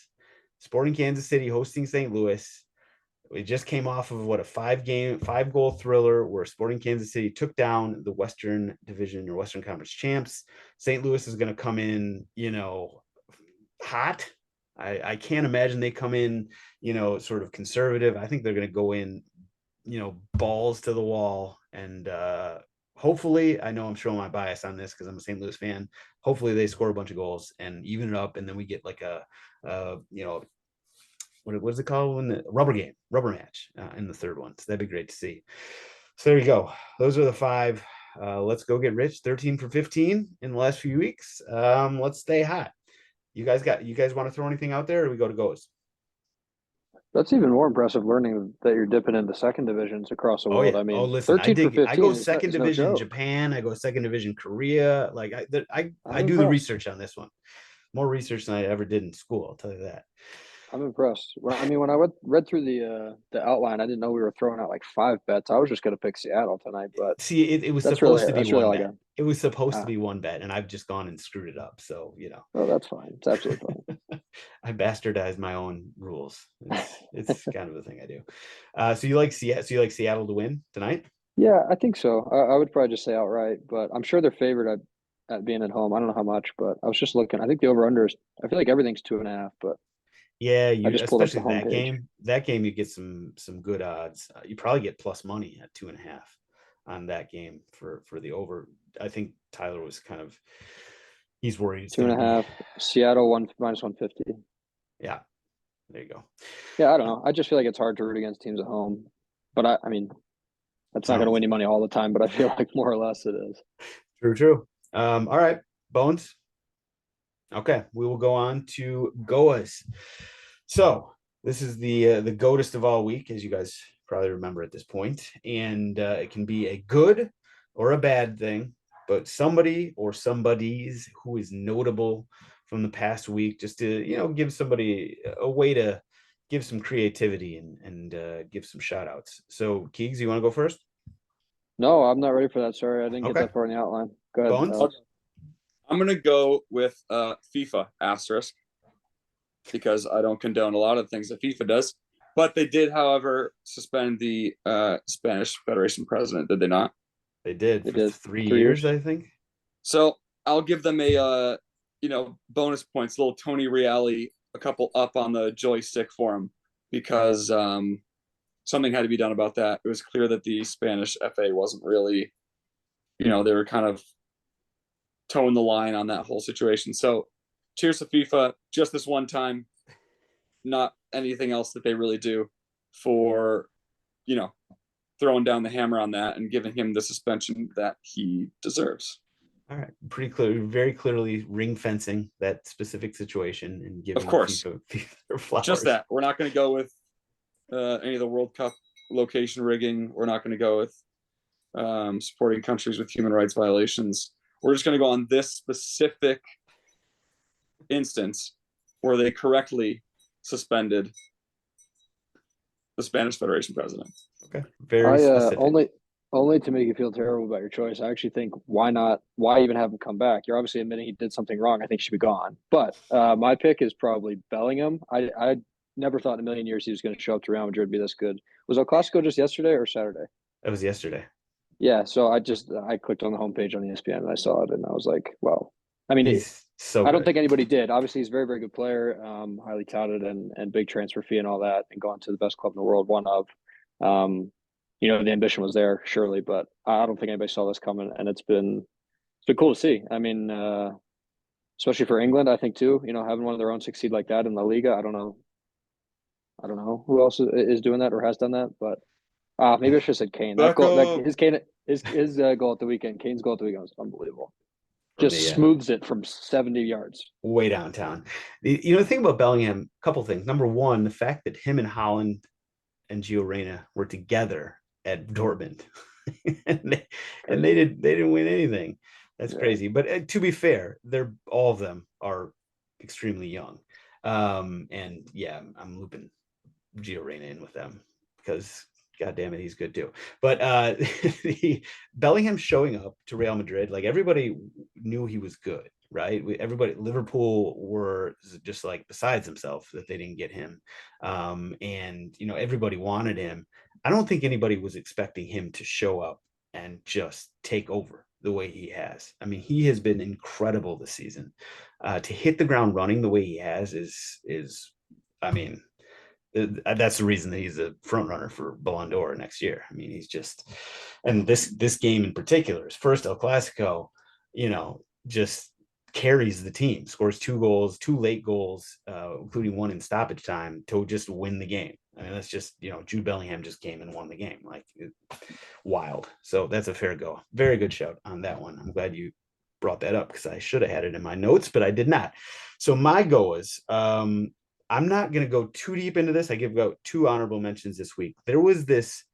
[SPEAKER 1] Sporting Kansas City hosting St. Louis. We just came off of a 5-goal thriller where Sporting Kansas City took down the Western Division or Western Conference champs. St. Louis is going to come in, hot. I can't imagine they come in, sort of conservative. I think they're going to go in, balls to the wall. And hopefully, I know I'm showing my bias on this because I'm a St. Louis fan. Hopefully they score a bunch of goals and even it up. And then we get like what is it called when the rubber match in the third one. So that'd be great to see. So there you go. Those are the 5. Let's go get rich. 13 for 15 in the last few weeks. Let's stay hot. You guys want to throw anything out there, or we go to goes?
[SPEAKER 4] That's even more impressive learning that you're dipping into second divisions across the world.
[SPEAKER 1] Yeah.
[SPEAKER 4] I mean,
[SPEAKER 1] listen,
[SPEAKER 4] 13 for 15.
[SPEAKER 1] I go second division
[SPEAKER 4] no
[SPEAKER 1] Japan. I go second division Korea. Like I do the research on this one. More research than I ever did in school. I'll tell you that.
[SPEAKER 4] I'm impressed. When I read through the outline, I didn't know we were throwing out like 5 bets. I was just going to pick Seattle tonight, but
[SPEAKER 1] see, it was supposed to be one bet. It was supposed to be one bet, and I've just gone and screwed it up. So
[SPEAKER 4] Oh, that's fine. It's absolutely fine.
[SPEAKER 1] I bastardized my own rules. It's kind of the thing I do. So you like Seattle to win tonight?
[SPEAKER 4] Yeah, I think so. I would probably just say outright, but I'm sure they're favored at being at home. I don't know how much, but I was just looking. I think the over/under is. I feel like everything's 2.5, but.
[SPEAKER 1] Yeah, especially that
[SPEAKER 4] homepage.
[SPEAKER 1] game. That game, you get some good odds. You probably get plus money at 2.5 on that game for the over. I think Tyler was he's worried.
[SPEAKER 4] 2.5. Seattle -150.
[SPEAKER 1] Yeah, there you go.
[SPEAKER 4] Yeah, I don't know. I just feel like it's hard to root against teams at home, but I mean, that's not going to win you money all the time. But I feel like more or less it is.
[SPEAKER 1] True. All right, Bones. Okay, we will go on to Goas. So this is the GOATest of all week, as you guys probably remember at this point, and it can be a good or a bad thing, but somebody or somebody's who is notable from the past week, just to give somebody a way to give some creativity and give some shout outs. So Keegs, you want to go first?
[SPEAKER 4] No, I'm not ready for that. Sorry, I didn't get that far in the outline. Go ahead.
[SPEAKER 1] Bones?
[SPEAKER 3] I'm going to go with FIFA asterisk because I don't condone a lot of the things that FIFA does. But they did, however, suspend the Spanish Federation president, did they not?
[SPEAKER 1] They did. For 3 years, I think. So
[SPEAKER 3] I'll give them a, bonus points, little Tony Reale, a couple up on the joystick for him because something had to be done about that. It was clear that the Spanish FA wasn't really, they were kind of towing the line on that whole situation. So cheers to FIFA, just this one time, not anything else that they really do for, throwing down the hammer on that and giving him the suspension that he deserves.
[SPEAKER 1] All right. Pretty clear, very clearly ring fencing that specific situation and giving
[SPEAKER 3] of course
[SPEAKER 1] FIFA their flowers.
[SPEAKER 3] Just that. We're not going to go with any of the World Cup location rigging. We're not going to go with supporting countries with human rights violations. We're just going to go on this specific instance where they correctly suspended the Spanish Federation president.
[SPEAKER 1] Okay, very specific.
[SPEAKER 4] Only to make you feel terrible about your choice. I actually think why not? Why even have him come back? You're obviously admitting he did something wrong. I think he should be gone. But my pick is probably Bellingham. I never thought in a million years he was going to show up to Real Madrid and be this good. Was El Clasico just yesterday or Saturday?
[SPEAKER 1] That was yesterday.
[SPEAKER 4] Yeah. So I clicked on the homepage on ESPN and I saw it and I was like, well, I mean,
[SPEAKER 1] He's so
[SPEAKER 4] I don't
[SPEAKER 1] good.
[SPEAKER 4] think anybody did. Obviously, he's a very, very good player, highly touted and big transfer fee and all that, and gone to the best club in the world, one of. The ambition was there, surely, but I don't think anybody saw this coming, and it's been cool to see. I mean, especially for England, I think too. Having one of their own succeed like that in La Liga, I don't know who else is doing that or has done that, but maybe I should have said Kane. That goal, his goal at the weekend, Kane's goal at the weekend was unbelievable. Just smooths it from 70 yards.
[SPEAKER 1] Way downtown. The thing about Bellingham, a couple things. Number one, the fact that him and Holland and Gio Reyna were together at Dortmund, and they didn't win anything. That's crazy. But to be fair, all of them are extremely young. And yeah, I'm looping Gio Reyna in with them because God damn it, he's good too. But the Bellingham showing up to Real Madrid, like everybody knew he was good, right? Liverpool were just like besides themselves that they didn't get him. And everybody wanted him. I don't think anybody was expecting him to show up and just take over the way he has. I mean, he has been incredible this season. To hit the ground running the way he has is I mean, that's the reason that he's a front runner for Ballon d'Or next year. I mean, he's just, and this game in particular, his first El Clasico, just carries the team, scores 2 goals, 2 late goals, including one in stoppage time to just win the game. I mean, that's just, Jude Bellingham just came and won the game. Like, wild. So that's a fair go. Very good shout on that one. I'm glad you brought that up because I should have had it in my notes, but I did not. So my go is, I'm not going to go too deep into this. I give out 2 honorable mentions this week. There was this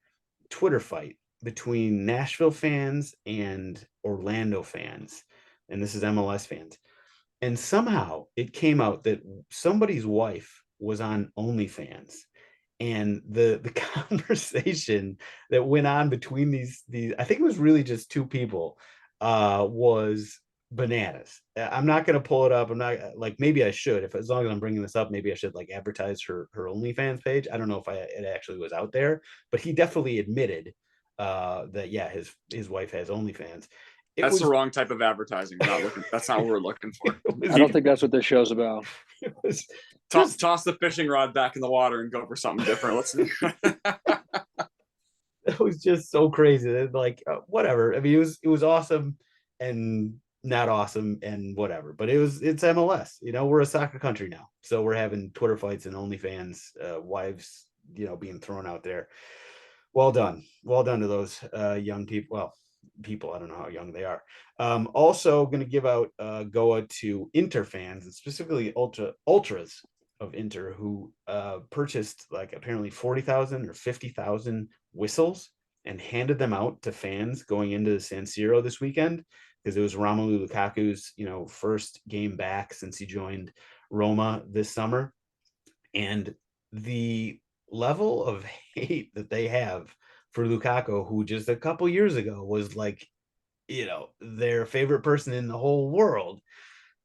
[SPEAKER 1] Twitter fight between Nashville fans and Orlando fans, and this is MLS fans. And somehow it came out that somebody's wife was on OnlyFans. And the conversation that went on between these I think it was really just 2 people, was bananas. I'm not going to pull it up. I'm not maybe I should, as long as I'm bringing this up, maybe I should advertise her OnlyFans page. I don't know if it actually was out there, but he definitely admitted that his wife has OnlyFans.
[SPEAKER 3] That's the wrong type of advertising. That's not what we're looking for.
[SPEAKER 4] I don't think that's what this show's about.
[SPEAKER 1] It was
[SPEAKER 3] toss the fishing rod back in the water and go for something different. Let's
[SPEAKER 1] It was just so crazy. Whatever. I mean, it was awesome and not awesome and whatever, but it's MLS. We're a soccer country now, so we're having Twitter fights and OnlyFans wives being thrown out there. Well done to those young people. Well, people, I don't know how young they are. Also going to give out Goa to Inter fans, and specifically ultras of Inter, who purchased apparently 40,000 or 50,000 whistles and handed them out to fans going into the San Siro this weekend, because it was Romelu Lukaku's first game back since he joined Roma this summer. And the level of hate that they have for Lukaku, who just a couple years ago was their favorite person in the whole world,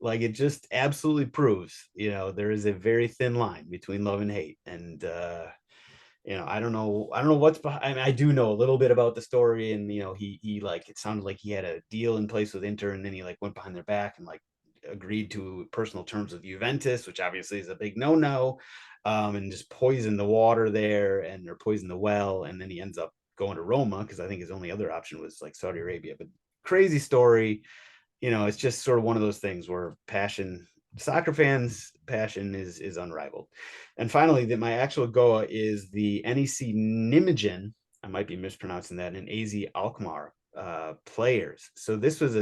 [SPEAKER 1] it just absolutely proves there is a very thin line between love and hate. And I don't know what's behind. I mean, I do know a little bit about the story, and he it sounded like he had a deal in place with Inter, and then he went behind their back and agreed to personal terms with Juventus, which obviously is a big no, and just poisoned the water there or poisoned the well, and then he ends up going to Roma because I think his only other option was Saudi Arabia. But crazy story. It's just sort of one of those things where soccer fans' passion is unrivaled. And finally, my actual Goa is the NEC Nijmegen, I might be mispronouncing that, and AZ Alkmaar players. So this was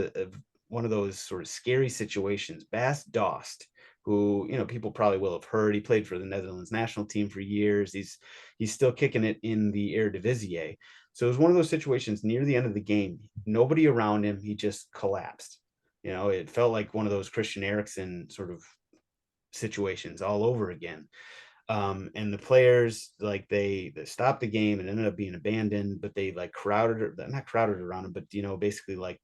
[SPEAKER 1] one of those sort of scary situations. Bas Dost, who people probably will have heard, he played for the Netherlands national team for years. He's still kicking it in the Eredivisie. So it was one of those situations near the end of the game, nobody around him, he just collapsed. It felt like one of those Christian Eriksen sort of situations all over again. And the players, like, they stopped the game and ended up being abandoned, but they like not crowded around him, but basically like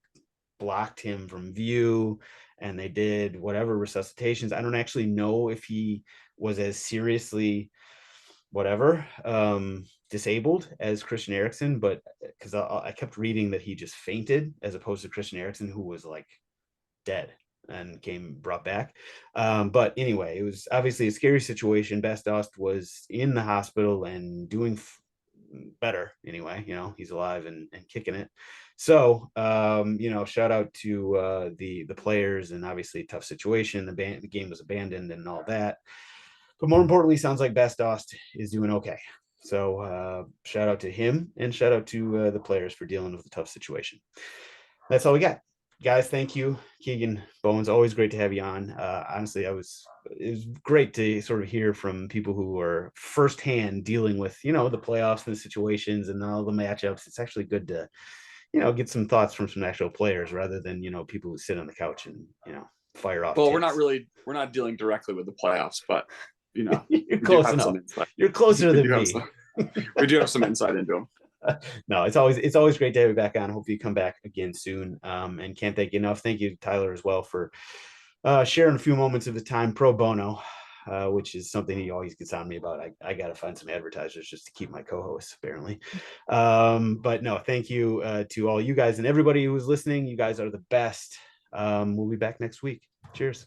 [SPEAKER 1] blocked him from view, and they did whatever resuscitations. I don't actually know if he was as seriously disabled as Christian Eriksen, but because I kept reading that he just fainted, as opposed to Christian Eriksen, who was like dead and brought back. But anyway, it was obviously a scary situation. Bastost was in the hospital and doing better anyway. He's alive and kicking it. So shout out to the players, and obviously tough situation. The game was abandoned and all that, but more importantly, sounds like Bastost is doing okay. So shout out to him, and shout out to the players for dealing with a tough situation. That's all we got, guys. Thank you, Keegan, Bones. Always great to have you on. Honestly, it was great to sort of hear from people who are firsthand dealing with the playoffs and the situations and all the matchups. It's actually good to get some thoughts from some actual players, rather than people who sit on the couch and fire off.
[SPEAKER 3] Well, we're not dealing directly with the playoffs, but
[SPEAKER 1] you're close enough. You're closer than me.
[SPEAKER 3] We do have some insight into them.
[SPEAKER 1] No, it's always great to have you back on. Hopefully you come back again soon. And can't thank you enough. Thank you, Tyler, as well, for sharing a few moments of his time pro bono, which is something he always gets on me about. I got to find some advertisers just to keep my co-hosts, apparently. But no, thank you to all you guys and everybody who was listening. You guys are the best. We'll be back next week. Cheers.